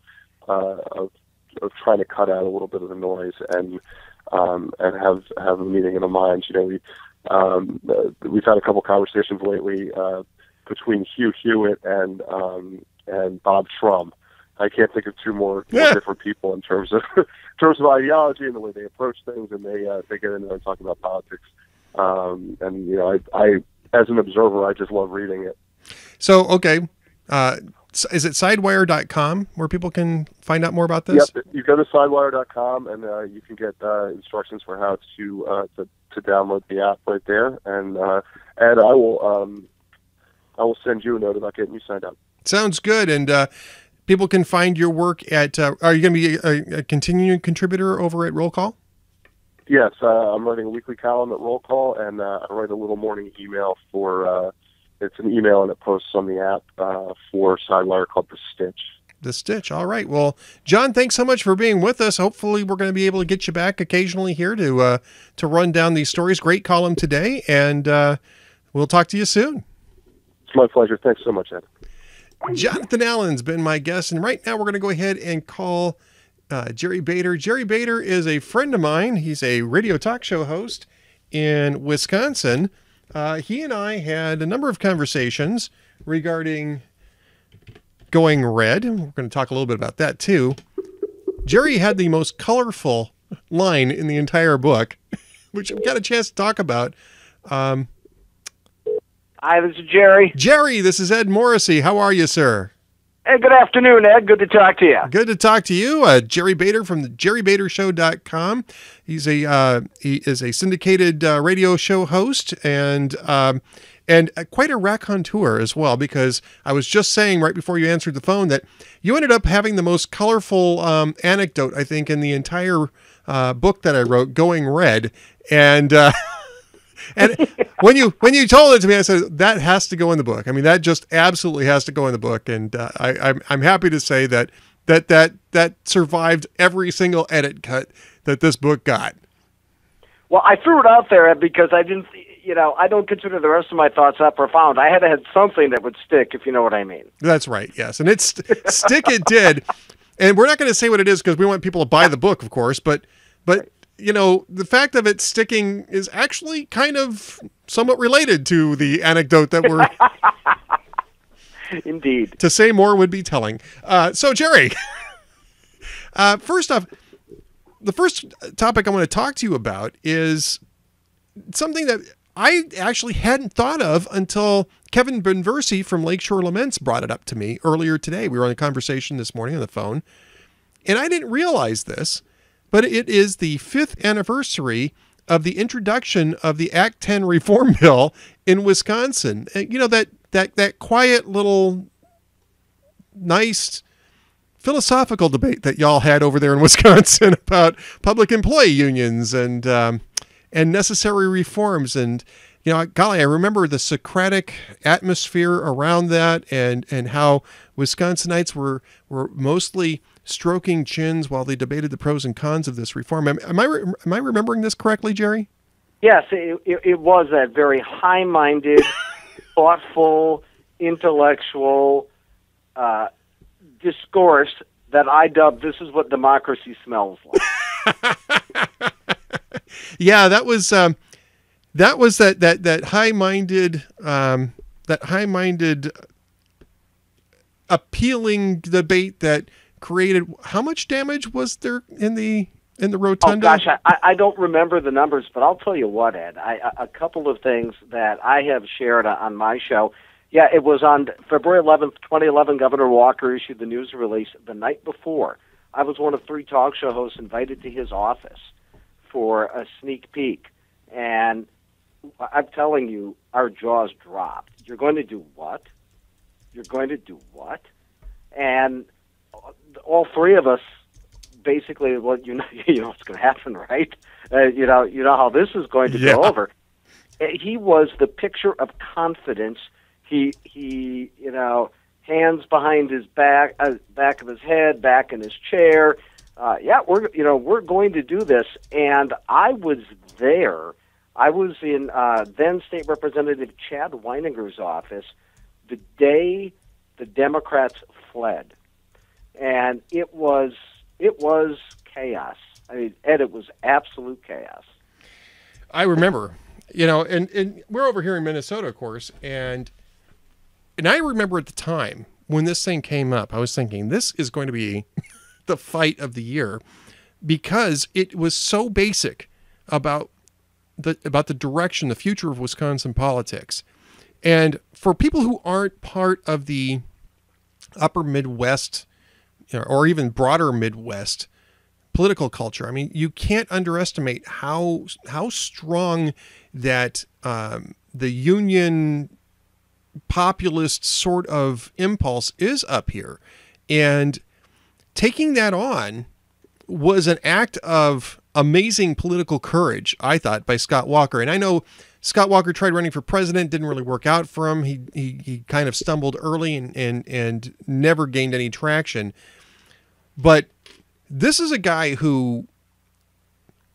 trying to cut out a little bit of the noise and have a meeting in the minds. We've had a couple conversations lately between Hugh Hewitt and Bob Trump. I can't think of two more different people in terms of ideology and the way they approach things, and they get in there and talk about politics. I as an observer, I just love reading it. So, okay. Is it sidewire.com where people can find out more about this? Yep. You go to sidewire.com and you can get instructions for how to download the app right there. And Ed, I will send you a note about getting you signed up. Sounds good. And people can find your work at, are you going to be a continuing contributor over at Roll Call? Yes, I'm writing a weekly column at Roll Call, and I write a little morning email for, it's an email and it posts on the app for Sidewire called The Stitch. The Stitch. All right. Well, John, thanks so much for being with us. Hopefully we're going to be able to get you back occasionally here to run down these stories. Great column today, and we'll talk to you soon. It's my pleasure. Thanks so much, Ed. Jonathan Allen's been my guest, and right now we're going to go ahead and call Jerry Bader. Jerry Bader is a friend of mine. He's a radio talk show host in Wisconsin. He and I had a number of conversations regarding Going Red. We're going to talk a little bit about that too. Jerry had the most colorful line in the entire book, which I've got a chance to talk about. Hi, this is Jerry. Jerry, this is Ed Morrissey. How are you, sir? Hey, good afternoon, Ed. Good to talk to you. Good to talk to you. Jerry Bader from the JerryBaderShow.com. He is a syndicated radio show host and quite a raconteur as well, because I was just saying right before you answered the phone that you ended up having the most colorful anecdote, I think, in the entire book that I wrote, Going Red. And when you told it to me, I said, that has to go in the book. I mean, that just absolutely has to go in the book. And I'm happy to say that survived every single edit cut that this book got. Well, I threw it out there because I didn't, I don't consider the rest of my thoughts that profound. I had to have something that would stick, if you know what I mean. That's right, yes. And stick it did. And we're not going to say what it is because we want people to buy the book, of course. But the fact of it sticking is actually kind of somewhat related to the anecdote that we're... Indeed. To say more would be telling. So, Jerry, first off, the first topic I want to talk to you about is something that I actually hadn't thought of until Kevin Benversi from Lakeshore Laments brought it up to me earlier today. We were on a conversation this morning on the phone, and I didn't realize this, but it is the 5th anniversary of the introduction of the Act 10 reform bill in Wisconsin. That quiet little nice philosophical debate that y'all had over there in Wisconsin about public employee unions and necessary reforms. And, golly, I remember the Socratic atmosphere around that and how Wisconsinites were mostly stroking chins while they debated the pros and cons of this reform. Am I remembering this correctly, Jerry? Yes, it was that very high-minded, thoughtful, intellectual discourse that I dubbed, "This is what democracy smells like." Yeah, that was that high-minded, appealing debate that created. How much damage was there in the rotunda? Oh gosh, I don't remember the numbers, but I'll tell you what, Ed. A couple of things that I have shared on my show. Yeah, it was on February 11th, 2011. Governor Walker issued the news release the night before. I was one of 3 talk show hosts invited to his office for a sneak peek. And I'm telling you, our jaws dropped. You're going to do what? You're going to do what? And all 3 of us basically, well, you know what's going to happen, right? You know how this is going to go over. He was the picture of confidence. He hands behind his back of his head, back in his chair. We're going to do this. And I was there. I was in then State Representative Chad Weininger's office the day the Democrats fled, and it was chaos. I mean, Ed, it was absolute chaos. I remember, and we're over here in Minnesota, of course, and I remember at the time when this thing came up, I was thinking, this is going to be the fight of the year, because it was so basic about the direction, the future of Wisconsin politics. And for people who aren't part of the upper Midwest, or even broader Midwest political culture, I mean, you can't underestimate how strong that the union populist sort of impulse is up here. And taking that on was an act of amazing political courage, I thought, by Scott Walker. And I know Scott Walker tried running for president, didn't really work out for him. He kind of stumbled early and never gained any traction. But this is a guy who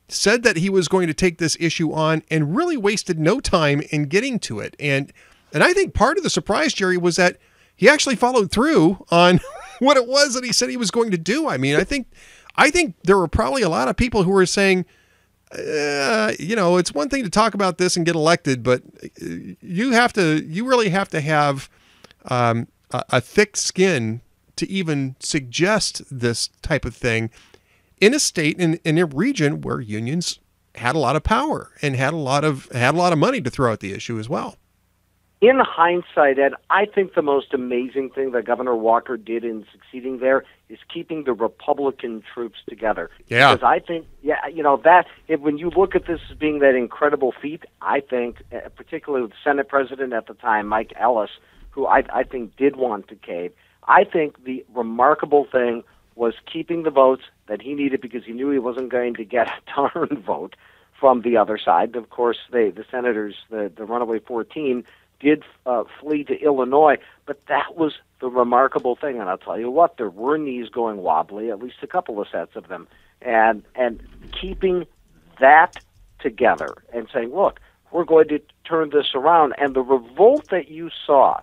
said that he was going to take this issue on and really wasted no time in getting to it. And I think part of the surprise, Jerry, was that he actually followed through on what it was that he said he was going to do. I mean, I think there were probably a lot of people who were saying, it's one thing to talk about this and get elected, but you really have to have a thick skin to even suggest this type of thing in a state, in a region where unions had a lot of power and had a lot of money to throw at the issue as well. In hindsight, Ed, I think the most amazing thing that Governor Walker did in succeeding there is keeping the Republican troops together. Yeah. Because I think, when you look at this as being that incredible feat, I think, particularly with Senate President at the time, Mike Ellis, who I think did want to cave, I think the remarkable thing was keeping the votes that he needed because he knew he wasn't going to get a darn vote from the other side. Of course, the senators, the runaway 14, did flee to Illinois, but that was the remarkable thing. And I'll tell you what, there were knees going wobbly, at least a couple of sets of them, and keeping that together and saying, look, we're going to turn this around. And the revolt that you saw,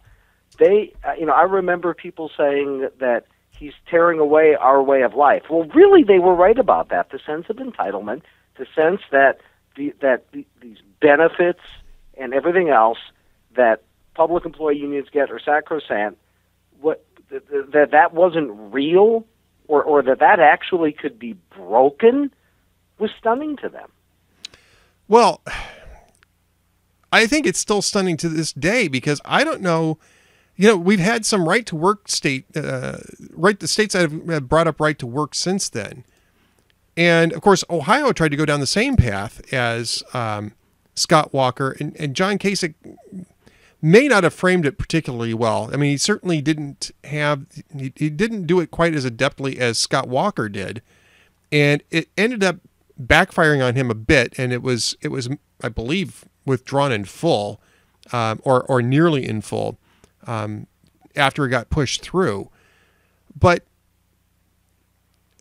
I remember people saying that he's tearing away our way of life. Well, really, they were right about that. The sense of entitlement, the sense that these benefits and everything else that public employee unions get are sacrosanct, that wasn't real, or that actually could be broken, was stunning to them. Well, I think it's still stunning to this day because I don't know. We've had some right to work the states that have brought up right to work since then. And of course, Ohio tried to go down the same path as Scott Walker, and John Kasich may not have framed it particularly well. I mean, he certainly didn't do it quite as adeptly as Scott Walker did. And it ended up backfiring on him a bit. And it was, I believe, withdrawn in full, or nearly in full. After it got pushed through. But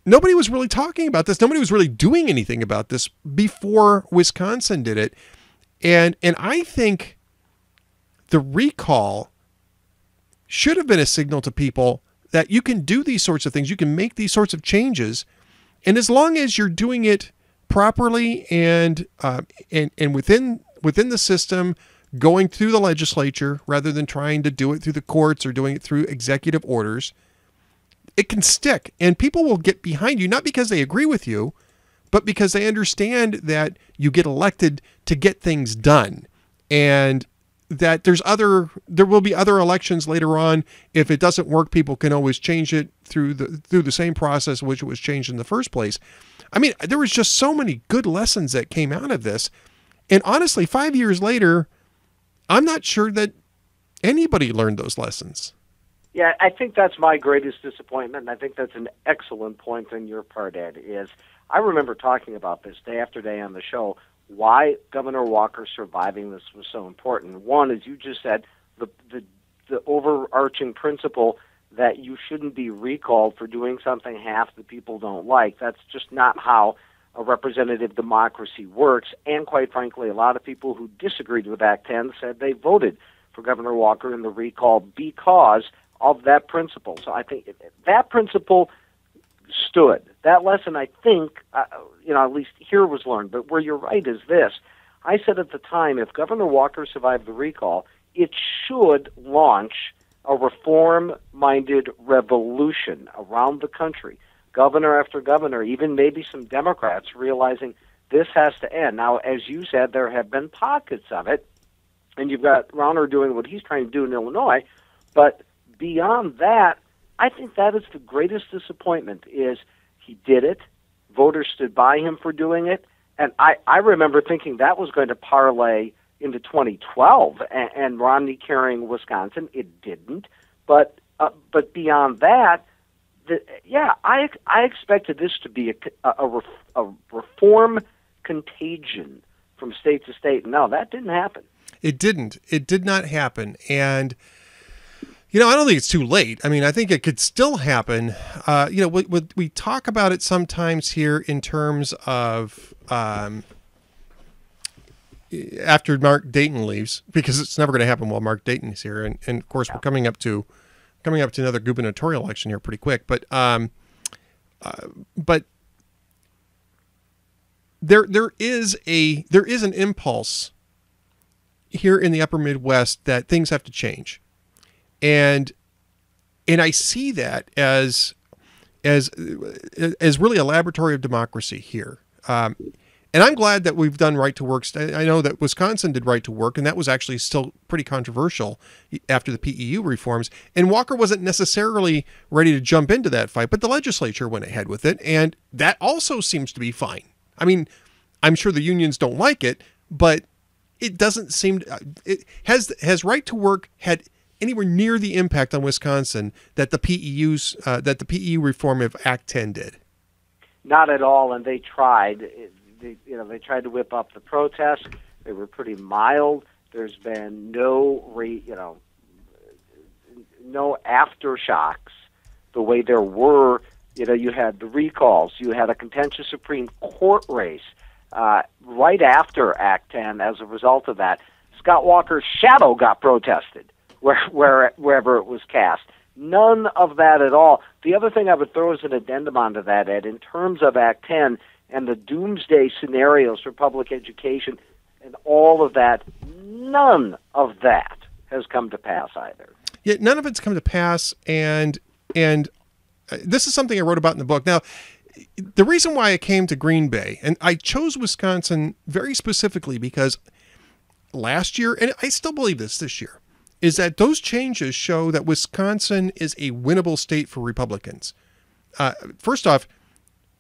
nobody was really talking about this. Nobody was really doing anything about this before Wisconsin did it. And I think the recall should have been a signal to people that you can do these sorts of things. You can make these sorts of changes. And as long as you're doing it properly and within the system, going through the legislature rather than trying to do it through the courts or doing it through executive orders, it can stick. And people will get behind you, not because they agree with you, but because they understand that you get elected to get things done. And that there will be other elections later on. If it doesn't work, people can always change it through the same process which it was changed in the first place. I mean, there was just so many good lessons that came out of this. And honestly, 5 years later, I'm not sure that anybody learned those lessons. Yeah, I think that's my greatest disappointment, and I think that's an excellent point on your part, Ed, is I remember talking about this day after day on the show, why Governor Walker surviving this was so important. One, as you just said, the overarching principle that you shouldn't be recalled for doing something half the people don't like. That's just not how a representative democracy works, and quite frankly, a lot of people who disagreed with Act 10 said they voted for Governor Walker in the recall because of that principle. So I think that principle stood. That lesson, I think, at least here was learned, but where you're right is this. I said at the time, if Governor Walker survived the recall, it should launch a reform-minded revolution around the country. Governor after governor, even maybe some Democrats, realizing this has to end. Now, as you said, there have been pockets of it, and you've got Rauner doing what he's trying to do in Illinois, but beyond that, I think that is the greatest disappointment, is he did it, voters stood by him for doing it, and I remember thinking that was going to parlay into 2012 and Romney carrying Wisconsin. It didn't, but beyond that, I expected this to be a reform contagion from state to state. No, that didn't happen. It didn't. It did not happen. And, I don't think it's too late. I mean, I think it could still happen. We talk about it sometimes here in terms of after Mark Dayton leaves, because it's never going to happen while Mark Dayton is here. And of course, we're coming up to another gubernatorial election here pretty quick. But there is an impulse here in the upper Midwest that things have to change. And I see that as really a laboratory of democracy here. And I'm glad that we've done right to work. I know that Wisconsin did right to work, and that was actually still pretty controversial after the PEU reforms. And Walker wasn't necessarily ready to jump into that fight, but the legislature went ahead with it, and that also seems to be fine. I mean, I'm sure the unions don't like it, but it doesn't seem it has right to work had anywhere near the impact on Wisconsin that the PEU reform of Act 10 did. Not at all, and they tried. They tried to whip up the protests. They were pretty mild. There's been no aftershocks the way there were. You had the recalls. You had a contentious Supreme Court race right after Act 10. As a result of that, Scott Walker's shadow got protested wherever it was cast. None of that at all. The other thing I would throw as an addendum onto that, Ed, in terms of Act 10 and the doomsday scenarios for public education and all of that, none of that has come to pass either. Yeah, none of it's come to pass, and this is something I wrote about in the book. Now, the reason why I came to Green Bay, and I chose Wisconsin very specifically because last year, and I still believe this year, is that those changes show that Wisconsin is a winnable state for Republicans. First off,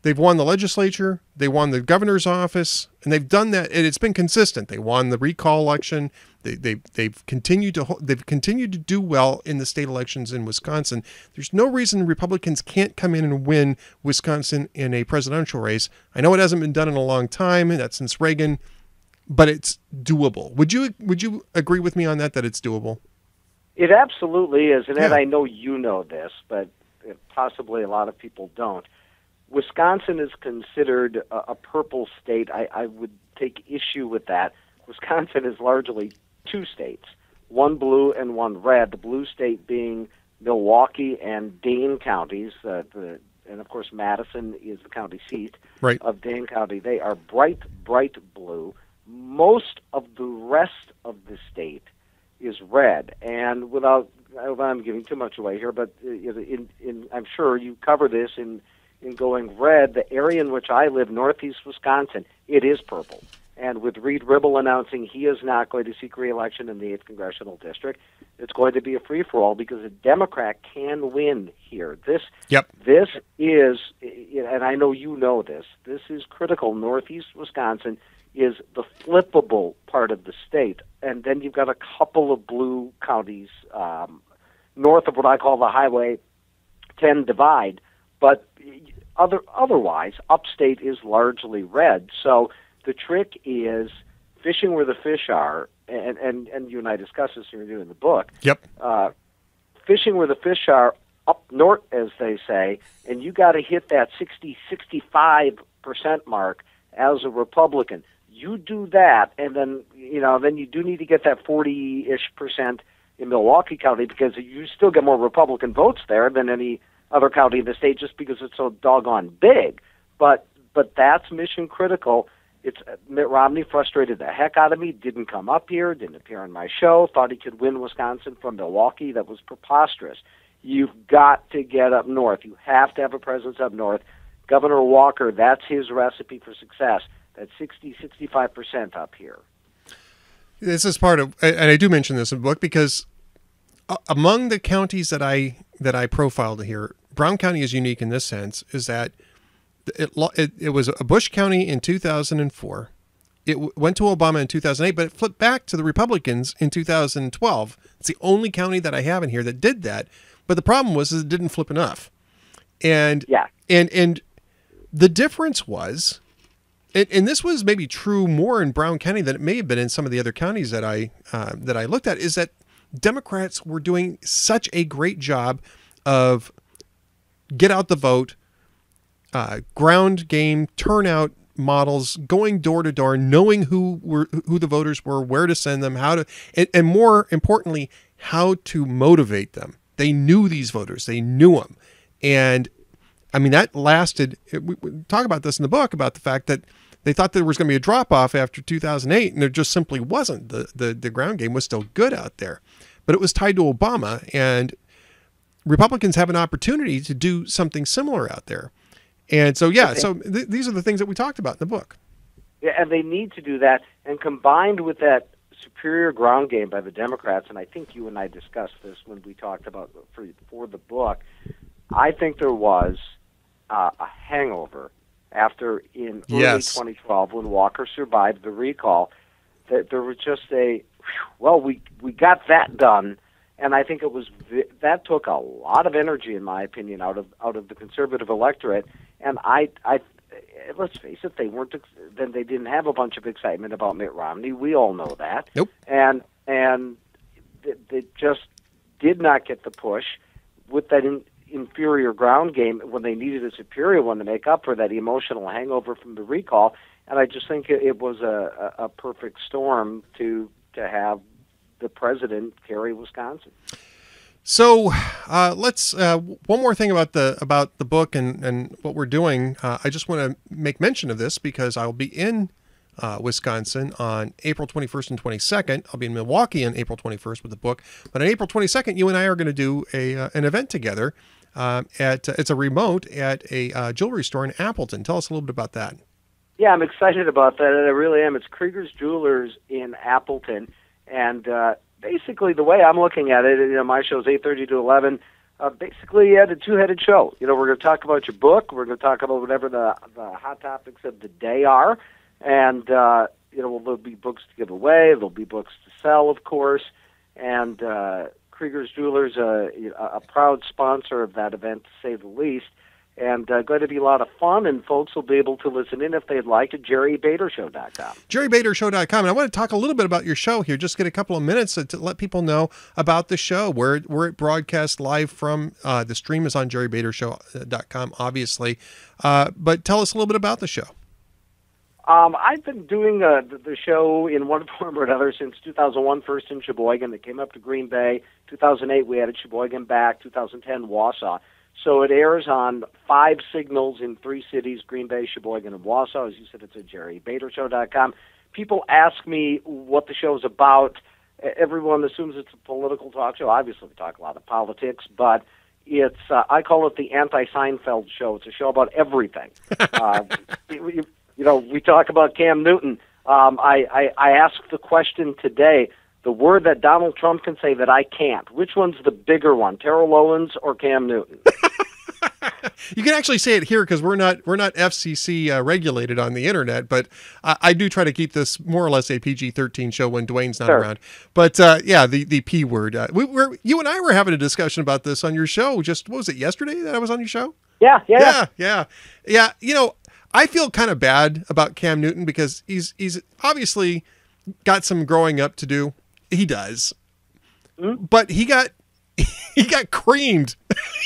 they've won the legislature, they won the governor's office, and they've done that, and it's been consistent. They won the recall election. They've continued to do well in the state elections in Wisconsin. There's no reason Republicans can't come in and win Wisconsin in a presidential race. I know it hasn't been done in a long time, and that's since Reagan, but it's doable. Would you agree with me on that it's doable? It absolutely is, and Ed, Yeah. I know you know this, but possibly a lot of people don't. Wisconsin is considered a purple state. I would take issue with that. Wisconsin is largely two states, one blue and one red, the blue state being Milwaukee and Dane counties, and of course Madison is the county seat Right. of Dane County. They are bright blue. Most of the rest of the state is red, and I'm giving too much away here, but I'm sure you cover this in going red. The area in which I live, northeast Wisconsin, it is purple. And with Reed Ribble announcing he is not going to seek re-election in the 8th Congressional District, it's going to be a free-for-all because a Democrat can win here. This is, and I know you know this is critical. Northeast Wisconsin is the flippable part of the state. And then you've got a couple of blue counties north of what I call the Highway 10 divide. But otherwise, upstate is largely red. So the trick is fishing where the fish are, and you and I discuss this when you're doing the book. Yep. Fishing where the fish are up north, as they say, and you got to hit that 65% mark as a Republican. You do that, and then you do need to get that 40-ish% in Milwaukee County because you still get more Republican votes there than any other county in the state just because it's so doggone big. But that's mission critical. It's Mitt Romney frustrated the heck out of me, didn't come up here, didn't appear on my show, thought he could win Wisconsin from Milwaukee. That was preposterous. You've got to get up north. You have to have a presence up north. Governor Walker, that's his recipe for success. That's 65% up here. This is part of, and I do mention this in the book because among the counties that I profiled here, Brown County is unique in this sense, is that it was a Bush County in 2004. It went to Obama in 2008, but it flipped back to the Republicans in 2012. It's the only county that I have in here that did that. But the problem was it didn't flip enough. And the difference was And this was maybe true more in Brown County than it may have been in some of the other counties that I looked at, is that Democrats were doing such a great job of get out the vote, ground game, turnout models, going door to door, knowing who the voters were, where to send them, how to, and more importantly, how to motivate them. They knew these voters, they knew them. And I mean, that lasted, we talk about this in the book, about the fact that they thought there was going to be a drop off after 2008, and there just simply wasn't. The ground game was still good out there, but it was tied to Obama, and Republicans have an opportunity to do something similar out there. And so, yeah, these are the things that we talked about in the book. Yeah, and they need to do that. And combined with that superior ground game by the Democrats, and I think you and I discussed this when we talked about for the book, I think there was a hangover after in early 2012 when Walker survived the recall, that there was just we got that done. And I think that took a lot of energy, in my opinion, out of the conservative electorate. And I let's face it, they didn't have a bunch of excitement about Mitt Romney. We all know that. Nope. And they just did not get the push with that inferior ground game when they needed a superior one to make up for that emotional hangover from the recall. And I just think it was a perfect storm to have the president carry Wisconsin. So let's one more thing about the book and what we're doing. I just want to make mention of this because I'll be in Wisconsin on April 21st and 22nd. I'll be in Milwaukee on April 21st with the book, but on April 22nd, you and I are going to do an event together. It's a remote at a jewelry store in Appleton. Tell us a little bit about that. Yeah, I'm excited about that. I really am. It's Krieger's Jewelers in Appleton. And basically, the way I'm looking at it, my show's 8:30 to 11. Basically, you had a two-headed show. We're going to talk about your book. We're going to talk about whatever the hot topics of the day are. And, there'll be books to give away. There'll be books to sell, of course. And Krieger's Jewelers, a proud sponsor of that event, to say the least. And going to be a lot of fun, and folks will be able to listen in if they'd like at jerrybadershow.com. jerrybadershow.com. And I want to talk a little bit about your show here. Just get a couple of minutes to let people know about the show, where it broadcasts live from. The stream is on jerrybadershow.com, obviously. But tell us a little bit about the show. I've been doing the show in one form or another since 2001, first in Sheboygan. It came up to Green Bay. 2008, we added Sheboygan back. 2010, Wausau. So it airs on 5 signals in 3 cities, Green Bay, Sheboygan, and Wausau. As you said, it's at jerrybadershow.com. People ask me what the show is about. Everyone assumes it's a political talk show. Obviously, we talk a lot of politics, but it's I call it the anti-Seinfeld show. It's a show about everything. We talk about Cam Newton. I asked the question today, the word that Donald Trump can say that I can't. Which one's the bigger one, Terrell Owens or Cam Newton? You can actually say it here because we're not FCC regulated on the internet, but I do try to keep this more or less a PG-13 show when Dwayne's not around. But the P word. You and I were having a discussion about this on your show. What was it, yesterday that I was on your show? Yeah. I feel kind of bad about Cam Newton because he's obviously got some growing up to do. He does, but he got creamed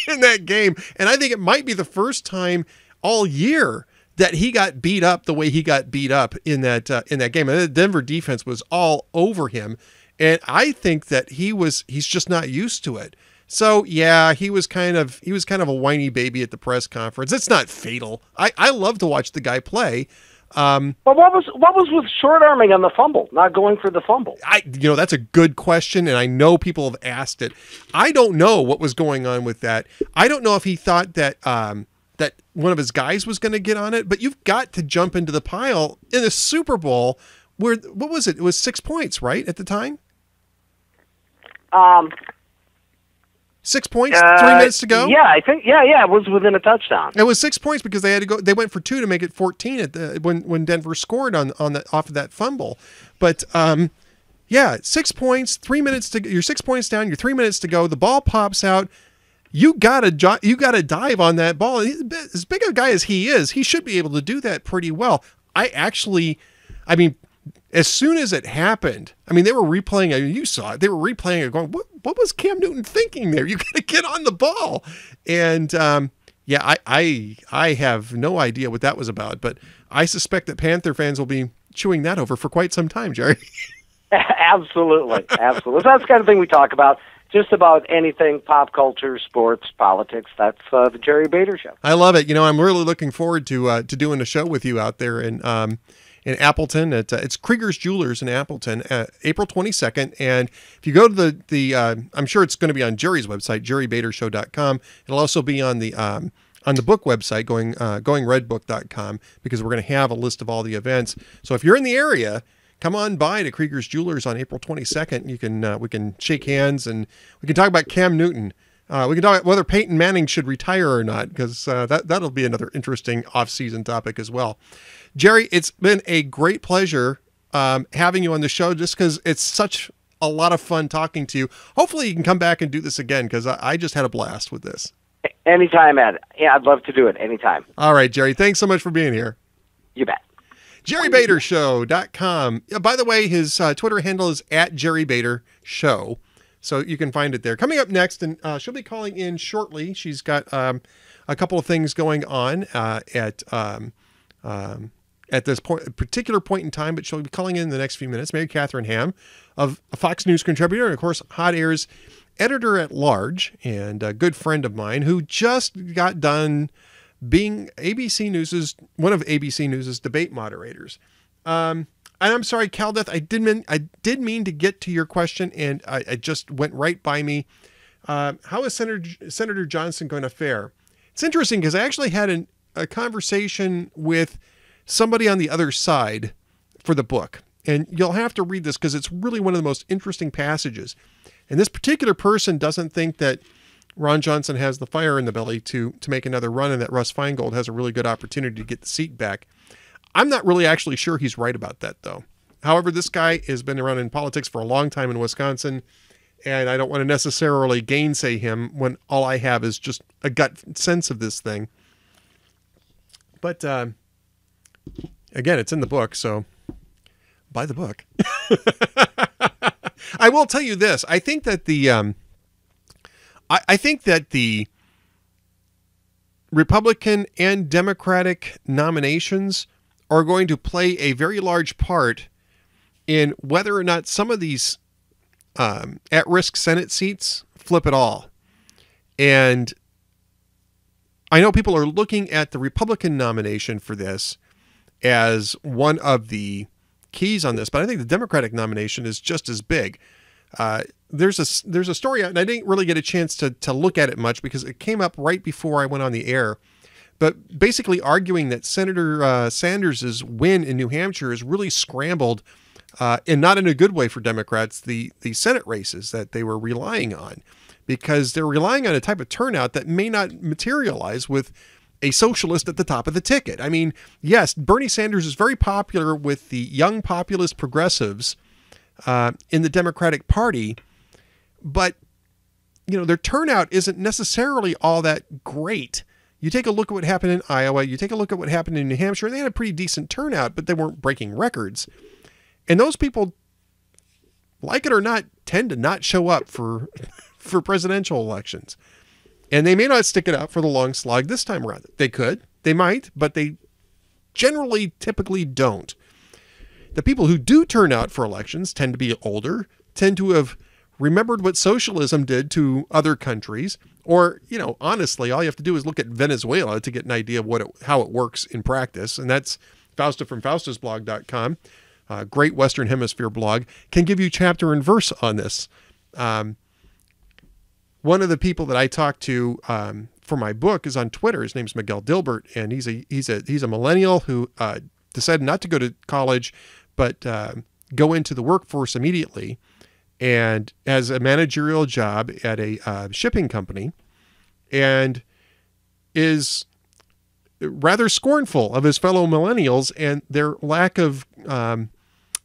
in that game, and I think it might be the first time all year that he got beat up the way he got beat up in that game. And the Denver defense was all over him, and I think that he's just not used to it. So yeah, he was kind of a whiny baby at the press conference. It's not fatal. I love to watch the guy play. But what was with short arming on the fumble, not going for the fumble? That's a good question, and I know people have asked it. I don't know what was going on with that. I don't know if he thought that that one of his guys was going to get on it, but you've got to jump into the pile in a Super Bowl where, what was it? It was 6 points, right, at the time? 6 points, 3 minutes to go? Yeah, I think, it was within a touchdown. It was 6 points because they had to go. They went for 2 to make it 14 when Denver scored off of that fumble. But 6 points, 3 minutes to. You're 6 points down. You're 3 minutes to go. The ball pops out. You gotta dive on that ball. As big a guy as he is, he should be able to do that pretty well. I mean, as soon as it happened, I mean, they were replaying it. You saw it. They were replaying it going, what was Cam Newton thinking there? You got to get on the ball. And yeah, I have no idea what that was about, but I suspect that Panther fans will be chewing that over for quite some time, Jerry. Absolutely. Absolutely. That's the kind of thing we talk about. Just about anything, pop culture, sports, politics. That's the Jerry Bader Show. I love it. You know, I'm really looking forward to doing a show with you out there in Appleton. It's Krieger's Jewelers in Appleton, April 22nd. And if you go to the I'm sure it's going to be on Jerry's website, jerrybadershow.com. It'll also be on the book website, goingredbook.com, because we're going to have a list of all the events. So if you're in the area, come on by to Krieger's Jewelers on April 22nd. You can we can shake hands and we can talk about Cam Newton. We can talk about whether Peyton Manning should retire or not, because that'll be another interesting off-season topic as well. Jerry, it's been a great pleasure having you on the show, just because it's such a lot of fun talking to you. Hopefully you can come back and do this again, because I just had a blast with this. Anytime, Ed. Yeah, I'd love to do it anytime. All right, Jerry. Thanks so much for being here. You bet. JerryBaderShow.com. By the way, his Twitter handle is @JerryBaderShow, so you can find it there. Coming up next, and she'll be calling in shortly. She's got a couple of things going on at this particular point in time, but she'll be calling in the next few minutes. Mary Katharine Ham, of a Fox News contributor, and of course, Hot Air's editor-at-large, and a good friend of mine who just got done being one of ABC News's debate moderators. And I'm sorry, Caldeth, I did mean to get to your question, and I just went right by me. How is Senator Johnson going to fare? It's interesting, because I actually had a conversation with somebody on the other side for the book, and you'll have to read this because it's really one of the most interesting passages. And this particular person doesn't think that Ron Johnson has the fire in the belly to make another run, and that Russ Feingold has a really good opportunity to get the seat back. I'm not really actually sure he's right about that, though. However, this guy has been around in politics for a long time in Wisconsin, and I don't want to necessarily gainsay him when all I have is just a gut sense of this thing. But again, it's in the book, so buy the book. I will tell you this. I think that the Republican and Democratic nominations are going to play a very large part in whether or not some of these at-risk Senate seats flip at all. And I know people are looking at the Republican nomination for this as one of the keys on this, but I think the Democratic nomination is just as big. There's a story out, and I didn't really get a chance to look at it much because it came up right before I went on the air, but basically arguing that Senator Sanders' win in New Hampshire has really scrambled, and not in a good way for Democrats, the Senate races that they were relying on, because they're relying on a type of turnout that may not materialize with a socialist at the top of the ticket. I mean, yes, Bernie Sanders is very popular with the young populist progressives in the Democratic Party, but their turnout isn't necessarily all that great. You take a look at what happened in Iowa, you take a look at what happened in New Hampshire, they had a pretty decent turnout, but they weren't breaking records. And those people, like it or not, tend to not show up for presidential elections. And they may not stick it out for the long slog this time around. They could, they might, but they typically don't. The people who do turn out for elections tend to be older, tend to have remembered what socialism did to other countries, or, honestly, all you have to do is look at Venezuela to get an idea of how it works in practice. And that's Fausta from faustusblog.com, great Western Hemisphere blog, can give you chapter and verse on this. One of the people that I talked to for my book is on Twitter. His name's Miguel Dilbert, and he's a millennial who decided not to go to college, but go into the workforce immediately, and has a managerial job at a shipping company, and is rather scornful of his fellow millennials and their lack of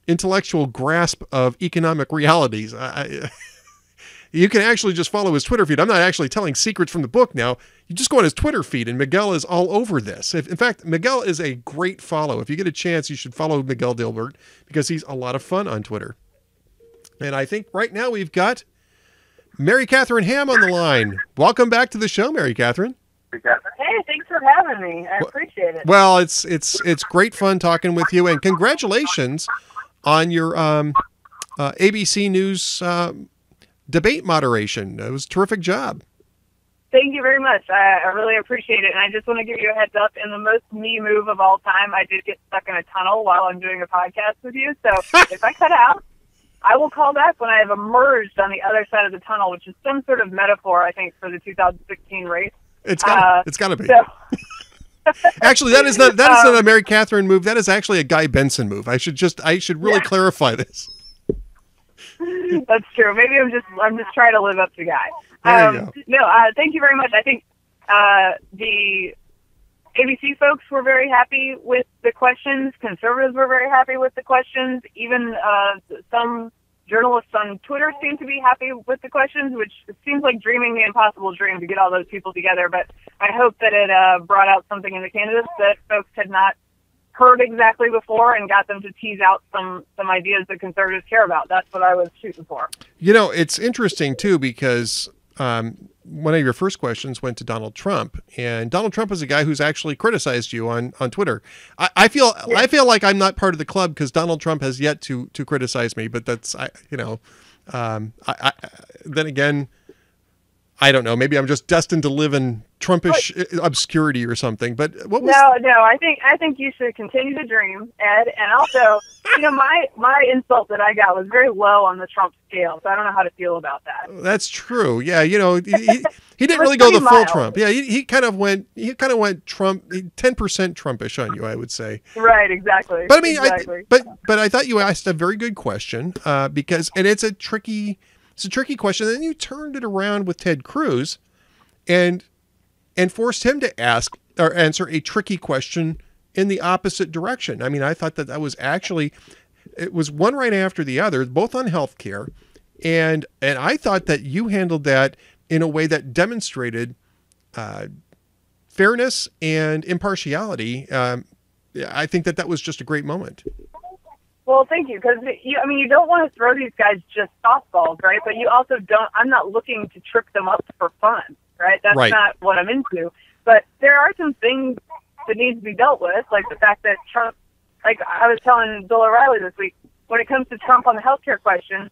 intellectual grasp of economic realities. You can actually just follow his Twitter feed. I'm not actually telling secrets from the book now. you just go on his Twitter feed, and Miguel is all over this. In fact, Miguel is a great follow. If you get a chance, you should follow Miguel Dilbert because he's a lot of fun on Twitter. And I think right now we've got Mary Katharine Ham on the line. Welcome back to the show, Mary Katharine. Hey, thanks for having me. I appreciate it. Well, it's great fun talking with you, and congratulations on your ABC News debate moderation. It was a terrific job. Thank you very much. I really appreciate it. And I just want to give you a heads up. In the most me move of all time, I did get stuck in a tunnel while I'm doing a podcast with you. So if I cut out, I will call back when I have emerged on the other side of the tunnel, which is some sort of metaphor, I think, for the 2016 race. It's gotta be. So. Actually, that is not a Mary Katharine move. That is actually a Guy Benson move. I should really clarify this. That's true. Maybe I'm just trying to live up to Guy. There you go. No, thank you very much. I think the ABC folks were very happy with the questions. Conservatives were very happy with the questions. Even some journalists on Twitter seem to be happy with the questions, which seems like dreaming the impossible dream to get all those people together. But I hope that it brought out something in the candidates that folks had not heard exactly before and got them to tease out some ideas that conservatives care about. That's what I was shooting for. It's interesting, too, because one of your first questions went to Donald Trump, and Donald Trump is a guy who's actually criticized you on Twitter. I feel like I'm not part of the club because Donald Trump has yet to criticize me, but that's then again, I don't know. Maybe I'm just destined to live in Trumpish obscurity or something. But what was No, I think you should continue to dream, Ed. And also, my insult that I got was very low on the Trump scale, so I don't know how to feel about that. That's true. Yeah, he didn't really go the full Trump. Yeah, he kind of went Trump 10% Trumpish on you, I would say. Right, exactly. But I mean, exactly. but I thought you asked a very good question because it's a tricky question. And then you turned it around with Ted Cruz, and forced him to ask or answer a tricky question in the opposite direction. I mean, I thought that was actually, it was one right after the other, both on healthcare, and I thought that you handled that in a way that demonstrated fairness and impartiality. I think that was just a great moment. Well, thank you, because you don't want to throw these guys just softballs, right? But you also don't. I'm not looking to trip them up for fun, right? That's right. Not what I'm into. But there are some things that need to be dealt with, like the fact that Trump, like I was telling Bill O'Reilly this week, when it comes to Trump on the healthcare question,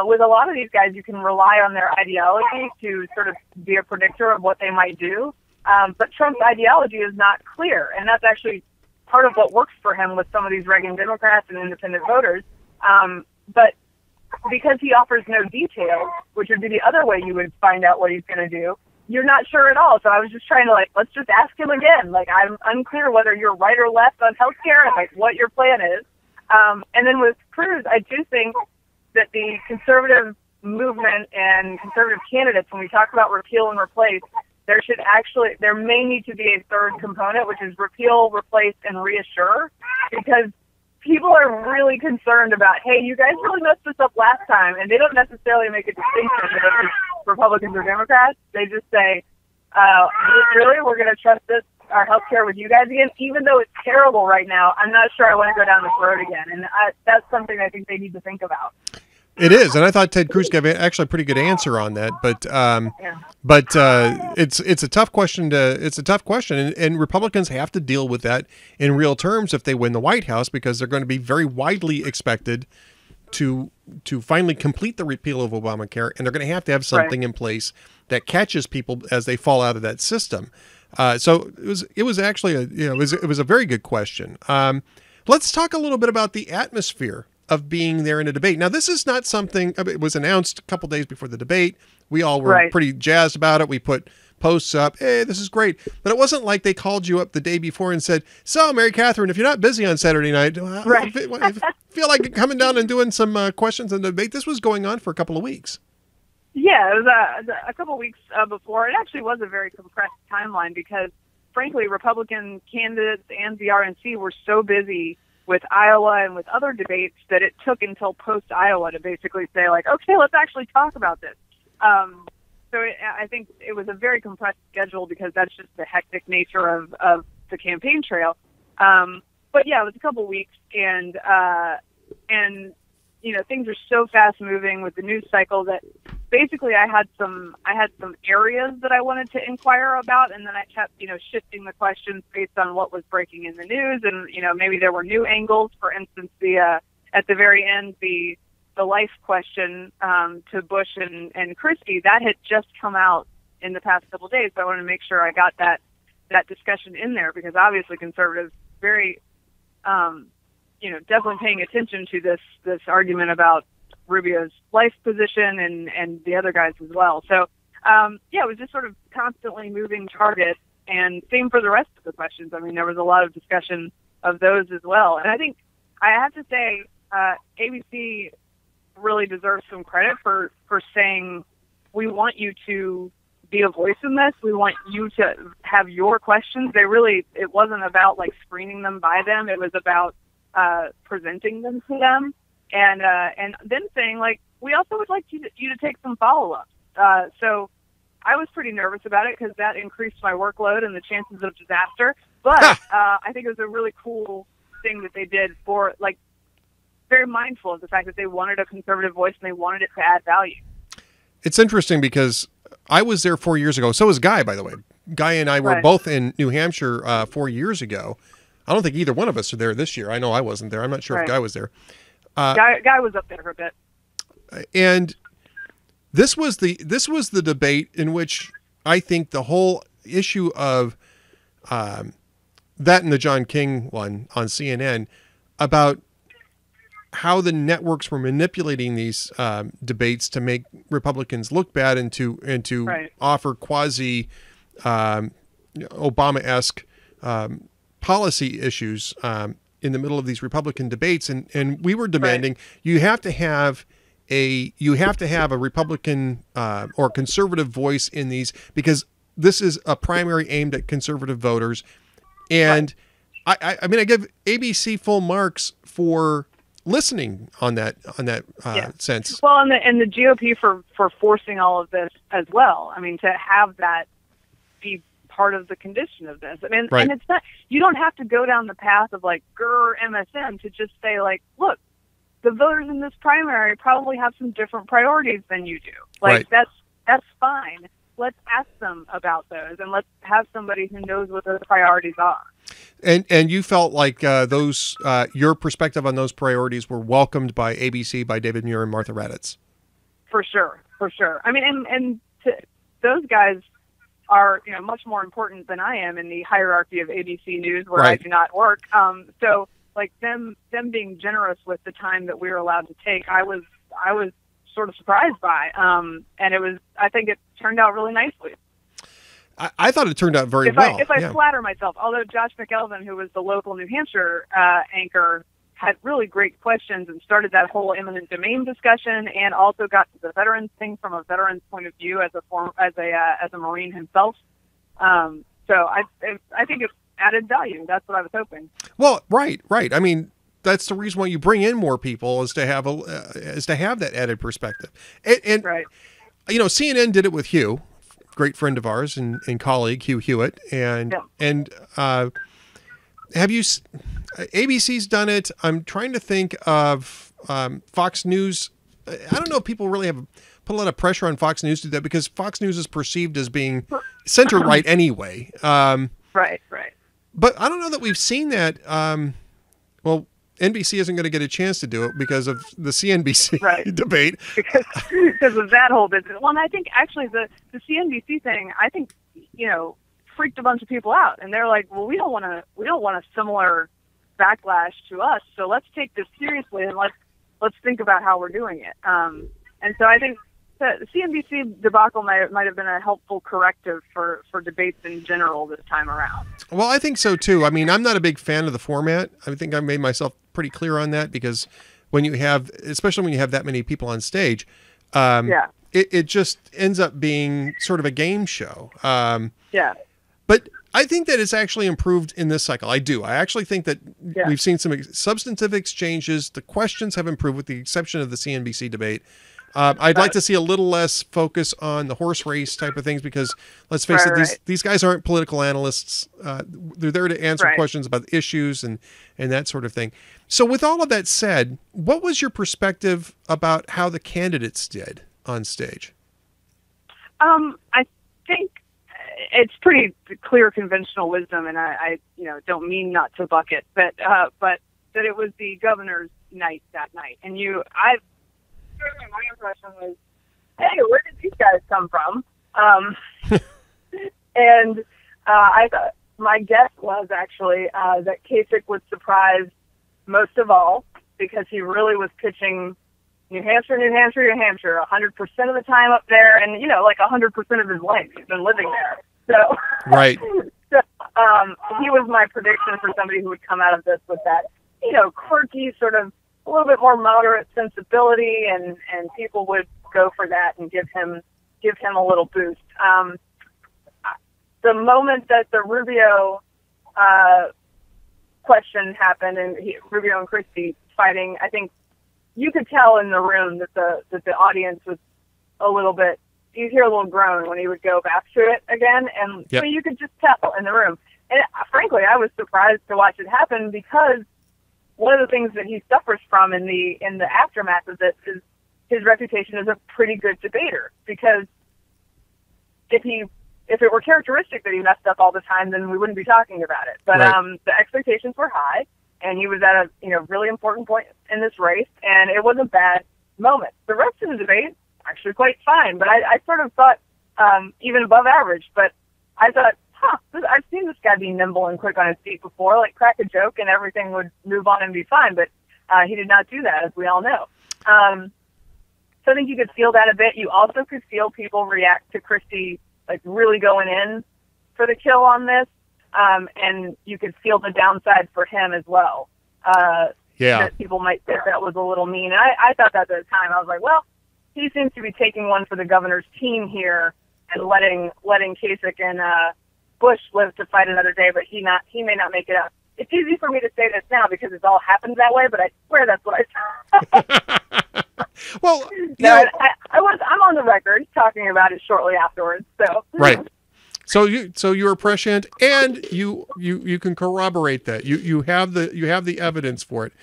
with a lot of these guys, you can rely on their ideology to sort of be a predictor of what they might do. But Trump's ideology is not clear, and that's actually part of what works for him with some of these Reagan Democrats and independent voters. But because he offers no details, which would be the other way you would find out what he's going to do, you're not sure at all. So I was just trying to, let's just ask him again. I'm unclear whether you're right or left on healthcare and, what your plan is. And then with Cruz, I do think that the conservative movement and conservative candidates, when we talk about repeal and replace, there may need to be a third component, which is repeal, replace, and reassure, because people are really concerned about, hey, you guys really messed this up last time, and they don't necessarily make a distinction if it's Republicans or Democrats. They just say, really, we're going to trust our healthcare with you guys again, even though it's terrible right now. I'm not sure I want to go down this road again, and that's something I think they need to think about. It is, and I thought Ted Cruz gave actually a pretty good answer on that. But it's a tough question and Republicans have to deal with that in real terms if they win the White House, because they're going to be very widely expected to finally complete the repeal of Obamacare, and they're going to have something in place that catches people as they fall out of that system. So it was actually it was a very good question. Let's talk a little bit about the atmosphere of being there in a debate. Now, this is not something, it was announced a couple days before the debate. We all were pretty jazzed about it. We put posts up, hey, this is great. But it wasn't like they called you up the day before and said, so, Mary Katharine, if you're not busy on Saturday night, feel like coming down and doing some questions in the debate. This was going on for a couple of weeks. Yeah, it was a couple of weeks before. It actually was a very compressed timeline because, frankly, Republican candidates and the RNC were so busy with Iowa and with other debates that it took until post-Iowa to basically say, okay, let's actually talk about this. I think it was a very compressed schedule because that's just the hectic nature of the campaign trail. But yeah, it was a couple weeks, and things are so fast moving with the news cycle that basically I had some areas that I wanted to inquire about, and then I kept shifting the questions based on what was breaking in the news, and maybe there were new angles. For instance, at the very end, the life question to Bush and Christie, that had just come out in the past couple of days, so I wanted to make sure I got that discussion in there, because obviously conservatives very definitely paying attention to this argument about Rubio's life position and the other guys as well. So it was just sort of constantly moving target, and same for the rest of the questions. I mean, there was a lot of discussion of those as well, and I think I have to say ABC really deserves some credit for saying, we want you to be a voice in this. We want you to have your questions. It wasn't about like screening them by them. It was about presenting them to them, and then saying, like, we also would like you to take some follow-ups. So I was pretty nervous about it because that increased my workload and the chances of disaster. But I think it was a really cool thing that they did, for like very mindful of the fact that they wanted a conservative voice and they wanted it to add value. It's interesting because I was there 4 years ago. So was Guy, by the way. Guy and I were both in New Hampshire 4 years ago. I don't think either one of us are there this year. I know I wasn't there. I'm not sure if Guy was there. Guy was up there for a bit. And this was the debate in which I think the whole issue of that and the John King one on CNN about how the networks were manipulating these debates to make Republicans look bad and to offer quasi Obama-esque policy issues in the middle of these Republican debates, and we were demanding you have to have a Republican or conservative voice in these, because this is a primary aimed at conservative voters. And I mean, I give ABC full marks for listening on that sense. Well, and the GOP for forcing all of this as well. I mean, to have that be part of the condition of this. I mean, and it's not, you don't have to go down the path of like grr MSM to just say, like, look, the voters in this primary probably have some different priorities than you do. Like, that's fine. Let's ask them about those, and let's have somebody who knows what those priorities are. And you felt like those your perspective on those priorities were welcomed by ABC, by David Muir and Martha Raddatz. For sure. I mean, and those guys are much more important than I am in the hierarchy of ABC News, where I do not work. So like them being generous with the time that we were allowed to take, I was sort of surprised by, and I think it turned out really nicely. I thought it turned out very well. If I flatter myself, although Josh McElveen, who was the local New Hampshire anchor, had really great questions and started that whole eminent domain discussion, and also got to the veterans thing from a veteran's point of view as a Marine himself. So I think it added value. That's what I was hoping. Well, right. I mean, that's the reason why you bring in more people, is to have that added perspective. And CNN did it with Hugh, great friend of ours and colleague, Hugh Hewitt, and have you? ABC's done it. I'm trying to think of Fox News. I don't know if people really have put a lot of pressure on Fox News to do that, because Fox News is perceived as being center right anyway. Right. But I don't know that we've seen that. Well, NBC isn't going to get a chance to do it because of the CNBC debate. Because of that whole business. Well, and I think actually the CNBC thing, I think, freaked a bunch of people out, and they're like, well, we don't want a similar backlash to us, so let's take this seriously and let's think about how we're doing it. And so I think the CNBC debacle might have been a helpful corrective for debates in general this time around. Well, I think so too. I mean, I'm not a big fan of the format. I think I made myself pretty clear on that, because especially when you have that many people on stage, it just ends up being sort of a game show. But I think that it's actually improved in this cycle. I do. I actually think that we've seen some substantive exchanges. The questions have improved, with the exception of the CNBC debate. I'd like to see a little less focus on the horse race type of things because, let's face it, these guys aren't political analysts. They're there to answer questions about issues and that sort of thing. So with all of that said, what was your perspective about how the candidates did on stage? I think it's pretty clear conventional wisdom, and I don't mean not to buck it, but that it was the governor's night that night. And certainly my impression was, hey, where did these guys come from? And I thought, my guess was actually that Kasich was surprised most of all because he really was pitching New Hampshire, 100% of the time up there, and, 100% of his life he's been living there. So, right. So, he was my prediction for somebody who would come out of this with that, quirky, sort of a little bit more moderate sensibility, and people would go for that and give him a little boost. The moment that the Rubio question happened, and Rubio and Christie fighting, I think you could tell in the room that the audience was a little bit. You'd hear a little groan when he would go back to it again, and so you could just tell in the room. And frankly, I was surprised to watch it happen because one of the things that he suffers from in the aftermath of this is his reputation as a pretty good debater. Because if it were characteristic that he messed up all the time, then we wouldn't be talking about it. But the expectations were high, and he was at a really important point in this race, and it was a bad moment. The rest of the debate actually quite fine, but I sort of thought even above average. But I thought, I've seen this guy be nimble and quick on his feet before, like crack a joke and everything would move on and be fine. But he did not do that, as we all know. So I think you could feel that a bit. You also could feel people react to Christie like really going in for the kill on this, and you could feel the downside for him as well. That people might think that was a little mean. And I thought that at the time. I was like, well, he seems to be taking one for the governor's team here and letting Kasich and Bush live to fight another day, but he may not make it up. It's easy for me to say this now because it's all happened that way, but I swear that's what I thought. Well, I'm on the record talking about it shortly afterwards. So right. So you were prescient, and you can corroborate that. You have the evidence for it.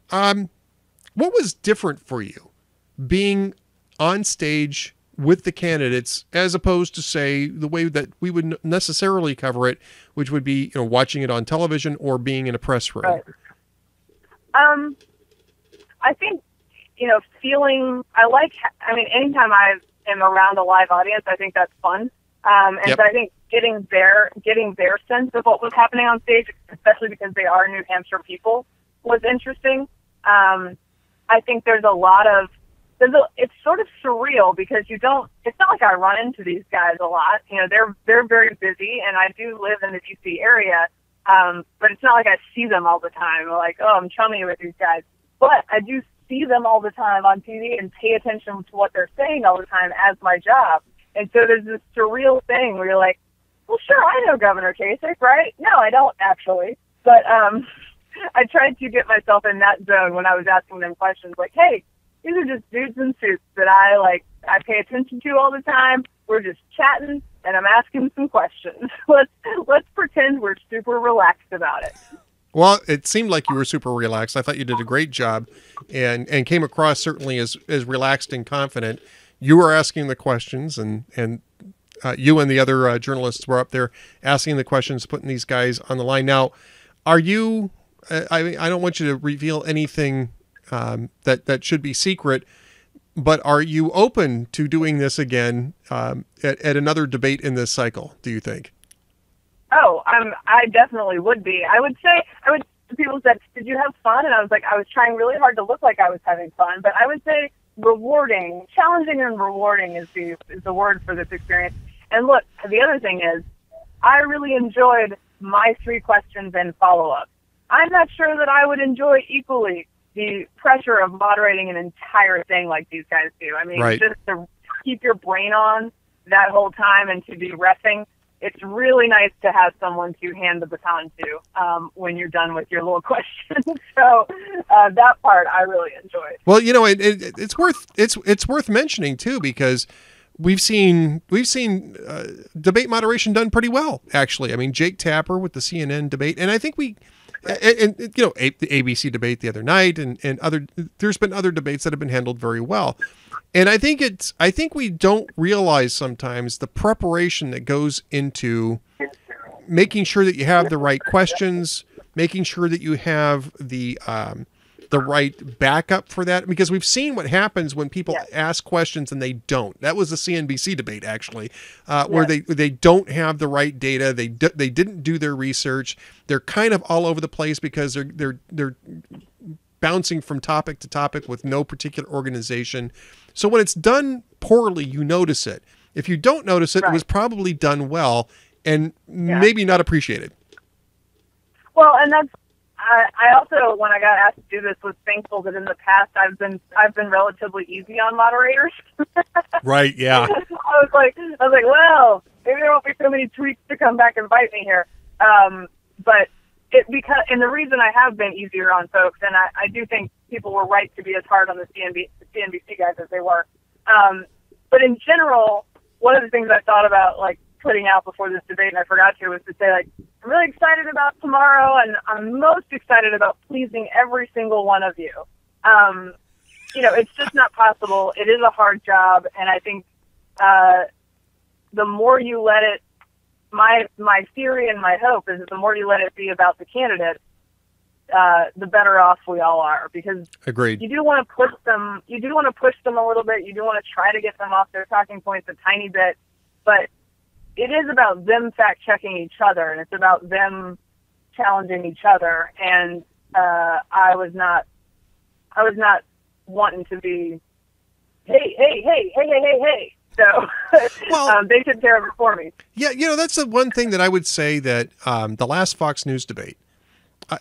What was different for you being on stage with the candidates as opposed to, say, the way that we would necessarily cover it, which would be watching it on television or being in a press room? Right. I think anytime I am around a live audience, I think that's fun. So I think getting their sense of what was happening on stage, especially because they are New Hampshire people, was interesting. I think there's a lot of it's sort of surreal because it's not like I run into these guys a lot. They're very busy, and I do live in the DC area, but it's not like I see them all the time. Like, oh, I'm chummy with these guys. But I do see them all the time on TV and pay attention to what they're saying all the time as my job. And so there's this surreal thing where you're like, well, sure, I know Governor Kasich, right? No, I don't actually. But I tried to get myself in that zone when I was asking them questions like, hey, these are just dudes in suits that I pay attention to all the time. We're just chatting, and I'm asking some questions. Let's pretend we're super relaxed about it. Well, it seemed like you were super relaxed. I thought you did a great job and came across certainly as relaxed and confident. You were asking the questions, and you and the other journalists were up there asking the questions, putting these guys on the line. Now, are you I don't want you to reveal anything that should be secret, but are you open to doing this again at another debate in this cycle, do you think? Oh, I definitely would be. People said, did you have fun? And I was like, I was trying really hard to look like I was having fun, but I would say rewarding, challenging and rewarding is the word for this experience. And look, the other thing is, I really enjoyed my 3 questions and follow-up. I'm not sure that I would enjoy equally the pressure of moderating an entire thing like these guys do. I mean, just to keep your brain on that whole time and to be reffing, it's really nice to have someone to hand the baton to when you're done with your little question. So that part I really enjoyed. Well, it's worth mentioning too, because we've seen debate moderation done pretty well, actually. I mean, Jake Tapper with the CNN debate, and I think the ABC debate the other night, and there's been other debates that have been handled very well. And I think we don't realize sometimes the preparation that goes into making sure that you have the right questions, making sure that you have the right backup for that, because we've seen what happens when people ask questions and they don't. That was the CNBC debate, actually, where they don't have the right data. They didn't do their research. They're kind of all over the place because they're bouncing from topic to topic with no particular organization. So when it's done poorly, you notice it. If you don't notice it, it was probably done well and maybe not appreciated. Well, and that's, I also, when I got asked to do this, was thankful that in the past I've been relatively easy on moderators. Right. Yeah. I was like, well, maybe there won't be so many tweets to come back and bite me here. But the reason I have been easier on folks, and I do think people were right to be as hard on the CNBC guys as they were. But in general, one of the things I thought about, like, putting out before this debate, and I forgot to, was to say, like, I'm really excited about tomorrow, and I'm most excited about pleasing every single one of you. It's just not possible. It is a hard job, and I think the more you let it, my theory and my hope is that the more you let it be about the candidate, the better off we all are, because agreed. You do want to push them. You do want to push them a little bit. You do want to try to get them off their talking points a tiny bit, but it is about them fact-checking each other, and it's about them challenging each other. And I was not wanting to be, hey. So well, they took care of it for me. Yeah, that's the one thing that I would say that the last Fox News debate,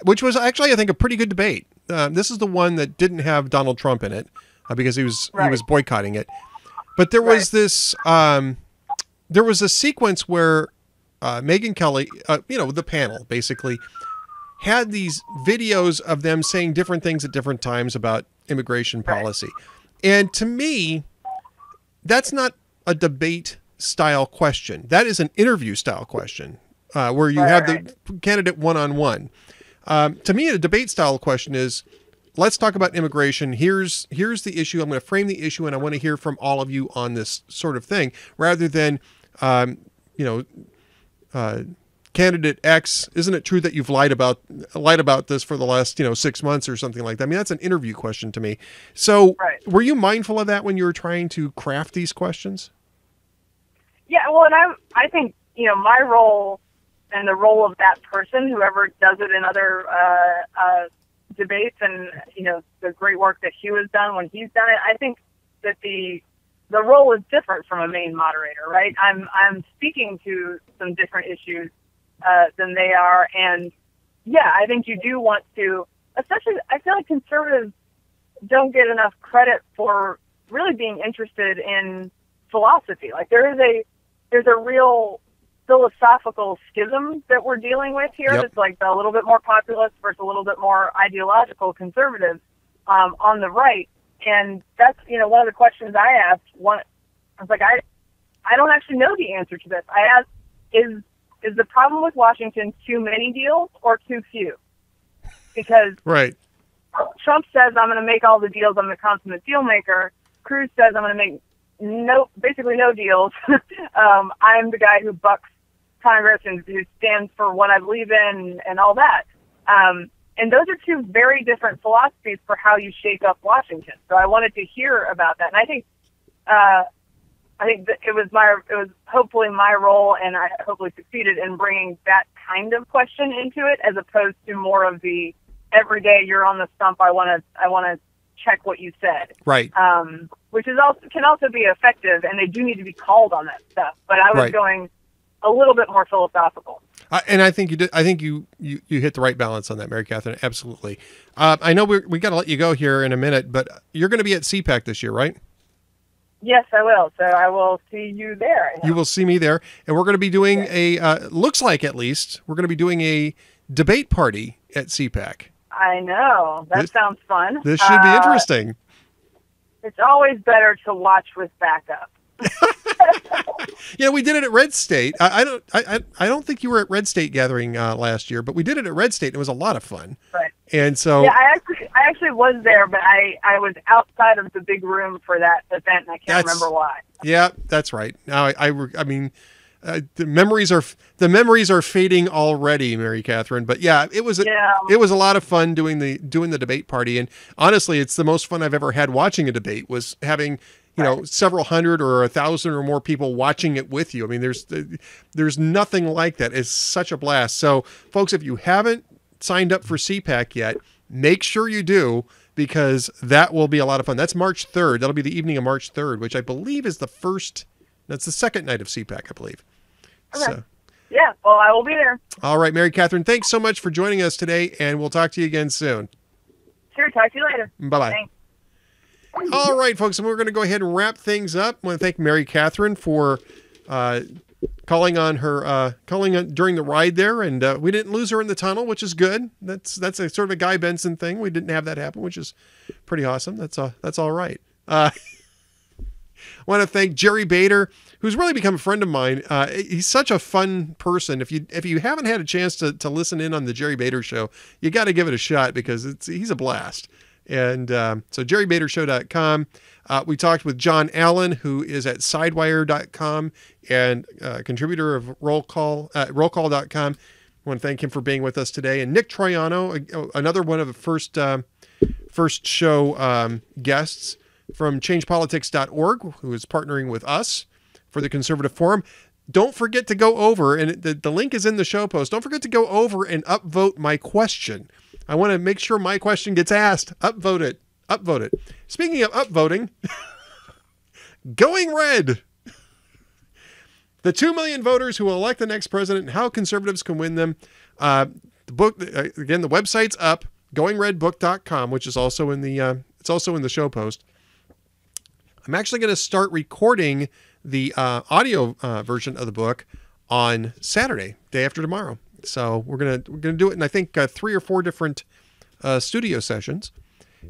which was actually, I think, a pretty good debate. This is the one that didn't have Donald Trump in it because he was boycotting it. But there was this. There was a sequence where Megyn Kelly, the panel basically, had these videos of them saying different things at different times about immigration policy. And to me, that's not a debate style question. That is an interview style question where you have the candidate one-on-one. To me, a debate style question is, let's talk about immigration. Here's the issue. I'm going to frame the issue, and I want to hear from all of you on this sort of thing, rather than candidate X, isn't it true that you've lied about this for the last 6 months or something like that? I mean, that's an interview question to me. So were you mindful of that when you were trying to craft these questions? Yeah, well, and I think my role and the role of that person, whoever does it in other debates, and the great work that Hugh has done when he's done it, I think that the role is different from a main moderator, right? I'm speaking to some different issues than they are, and I think you do want to, especially, I feel like conservatives don't get enough credit for really being interested in philosophy. Like there's a real philosophical schism that we're dealing with here. That's like a little bit more populist versus a little bit more ideological conservative on the right. And that's, one of the questions I asked. I was like, I don't actually know the answer to this. I asked, is the problem with Washington too many deals or too few? Because Trump says, I'm going to make all the deals. I'm the consummate deal maker. Cruz says, I'm going to make basically no deals. I'm the guy who bucks Congress and who stands for what I believe in and all that. And those are two very different philosophies for how you shake up Washington. So I wanted to hear about that, and I think that it was hopefully my role, and I hopefully succeeded in bringing that kind of question into it, as opposed to more of the every day you're on the stump. I want to check what you said, right? Which can also be effective, and they do need to be called on that stuff. But I was going a little bit more philosophical. And I think you did. I think you hit the right balance on that, Mary Katharine. Absolutely. I know we got to let you go here in a minute, but you're going to be at CPAC this year, right? Yes, I will. So I will see you there. You will see me there. And we're going to be doing looks like at least, we're going to be doing a debate party at CPAC. I know. That sounds fun. This should be interesting. It's always better to watch with backup. Yeah, we did it at Red State. I don't think you were at Red State Gathering last year, but we did it at Red State. It was a lot of fun. Right. And so yeah, I actually was there, but I was outside of the big room for that event, and I can't remember why. Yeah, that's right. Now I mean, the memories are fading already, Mary Katharine. But yeah, it was a lot of fun doing the debate party, and honestly, it's the most fun I've ever had watching a debate. Was having several hundred or 1,000 or more people watching it with you. I mean, there's nothing like that. It's such a blast. So, folks, if you haven't signed up for CPAC yet, make sure you do, because that will be a lot of fun. That's March 3rd. That'll be the evening of March 3rd, which I believe is that's the second night of CPAC, I believe. Okay. So, yeah, well, I will be there. all right, Mary Katharine, thanks so much for joining us today, and we'll talk to you again soon. Sure, talk to you later. Bye-bye. Thanks. All right, folks, and we're going to go ahead and wrap things up. I want to thank Mary Katharine for calling on during the ride there, and we didn't lose her in the tunnel, which is good. That's a sort of a Guy Benson thing. We didn't have that happen, which is pretty awesome. That's all right. I want to thank Jerry Bader, who's really become a friend of mine. He's such a fun person. If you haven't had a chance to listen in on the Jerry Bader Show, you got to give it a shot, because he's a blast. And so jerrybadershow.com. We talked with John Allen, who is at sidewire.com and contributor of rollcall.com. I want to thank him for being with us today. And Nick Troiano, another one of the first show guests from changepolitics.org, who is partnering with us for the Conservative Forum. Don't forget to go over, and the link is in the show post. Don't forget to go over and upvote my question. I want to make sure my question gets asked. Upvote it. Upvote it. Speaking of upvoting, Going Red. The 2 million voters who will elect the next president and how conservatives can win them. The book, again, the website's up, goingredbook.com, which is also in the show post. I'm actually going to start recording the audio version of the book on Saturday, day after tomorrow. So we're gonna do it in, I think, 3 or 4 different studio sessions,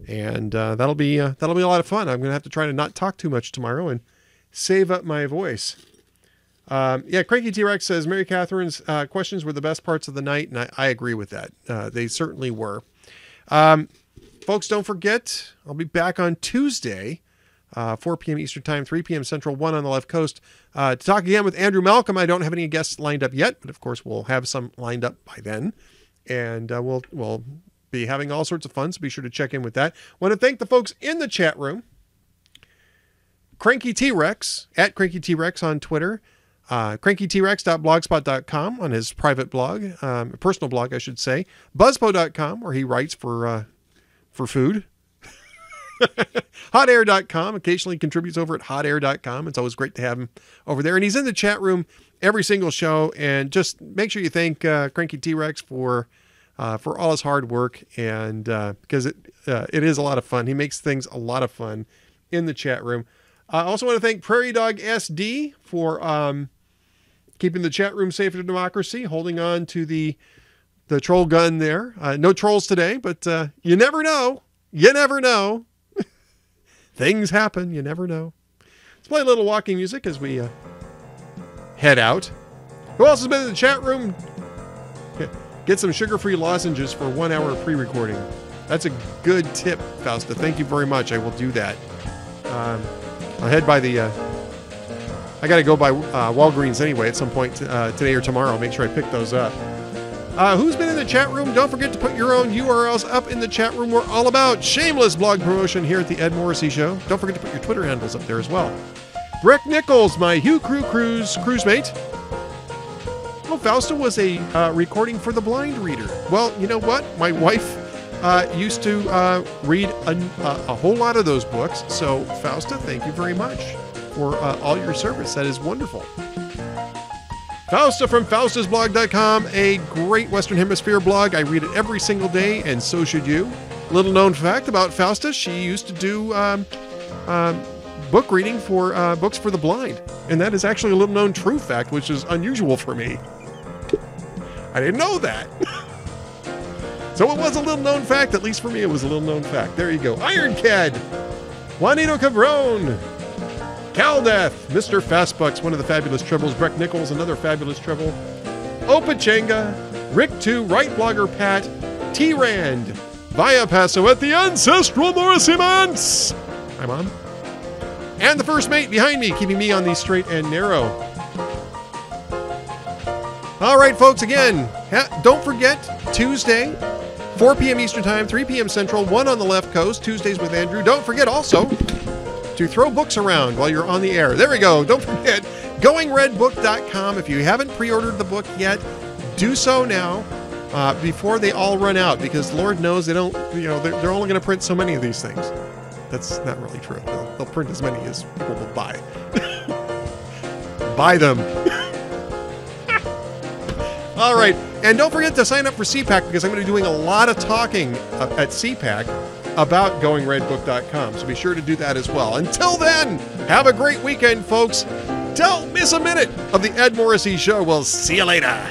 and that'll be a lot of fun. I'm gonna have to try to not talk too much tomorrow and save up my voice. Cranky T-Rex says Mary Katharine's questions were the best parts of the night, and I agree with that. They certainly were. Folks, don't forget, I'll be back on Tuesday, 4 p.m. Eastern Time, 3 p.m. Central, 1 on the left coast, to talk again with Andrew Malcolm. I don't have any guests lined up yet, but of course we'll have some lined up by then, and we'll be having all sorts of fun, so be sure to check in with that. Want to thank the folks in the chat room. Cranky T-Rex, at Cranky T-Rex on Twitter, crankytrex.blogspot.com on his private blog, personal blog, I should say, buzzpo.com, where he writes for food. Hotair.com, occasionally contributes over at hotair.com. It's always great to have him over there. And he's in the chat room every single show. And just make sure you thank Cranky T-Rex for all his hard work, and because it is a lot of fun. He makes things a lot of fun in the chat room. I also want to thank Prairie Dog SD for keeping the chat room safe for democracy, holding on to the troll gun there. No trolls today, but you never know. You never know. Things happen. You never know. Let's play a little walking music as we head out. Who else has been in the chat room? Get some sugar-free lozenges for 1 hour of pre-recording. That's a good tip, Fausta. Thank you very much. I will do that. I'll head by the... I got to go by Walgreens anyway at some point today or tomorrow. Make sure I pick those up. Who's been in the chat room? Don't forget to put your own URLs up in the chat room. We're all about shameless blog promotion here at the Ed Morrissey Show. Don't forget to put your Twitter handles up there as well. Rick Nichols, my Hugh cruise mate. Well, Fausta was a recording for the blind reader. Well, you know what? My wife used to read a whole lot of those books. So, Fausta, thank you very much for all your service. That is wonderful. Fausta from faustasblog.com, a great Western Hemisphere blog. I read it every single day, and so should you. Little known fact about Fausta, she used to do book reading for books for the blind. And that is actually a little known true fact, which is unusual for me. I didn't know that. So it was a little known fact, at least for me it was a little known fact. There you go. Iron Cad, Juanito Cabrone, Caldeath, Mr. Fastbucks, one of the fabulous tribbles, Breck Nichols, another fabulous tribble, Opachenga, Rick 2, Right Blogger Pat, T-Rand, Via Paso at the Ancestral Morrissey Months. Hi, Mom. And the first mate behind me, keeping me on the straight and narrow. All right, folks, again, don't forget, Tuesday, 4 p.m. Eastern Time, 3 p.m. Central, 1 on the left coast, Tuesdays with Andrew. Don't forget also to throw books around while you're on the air. There we go. Don't forget, goingredbook.com. If you haven't pre-ordered the book yet, do so now before they all run out, because Lord knows they don't, they're only going to print so many of these things. That's not really true. They'll print as many as people will buy. Buy them. All right. And don't forget to sign up for CPAC, because I'm going to be doing a lot of talking at CPAC about goingredbook.com. So be sure to do that as well. Until then, have a great weekend, folks. Don't miss a minute of the Ed Morrissey Show. We'll see you later.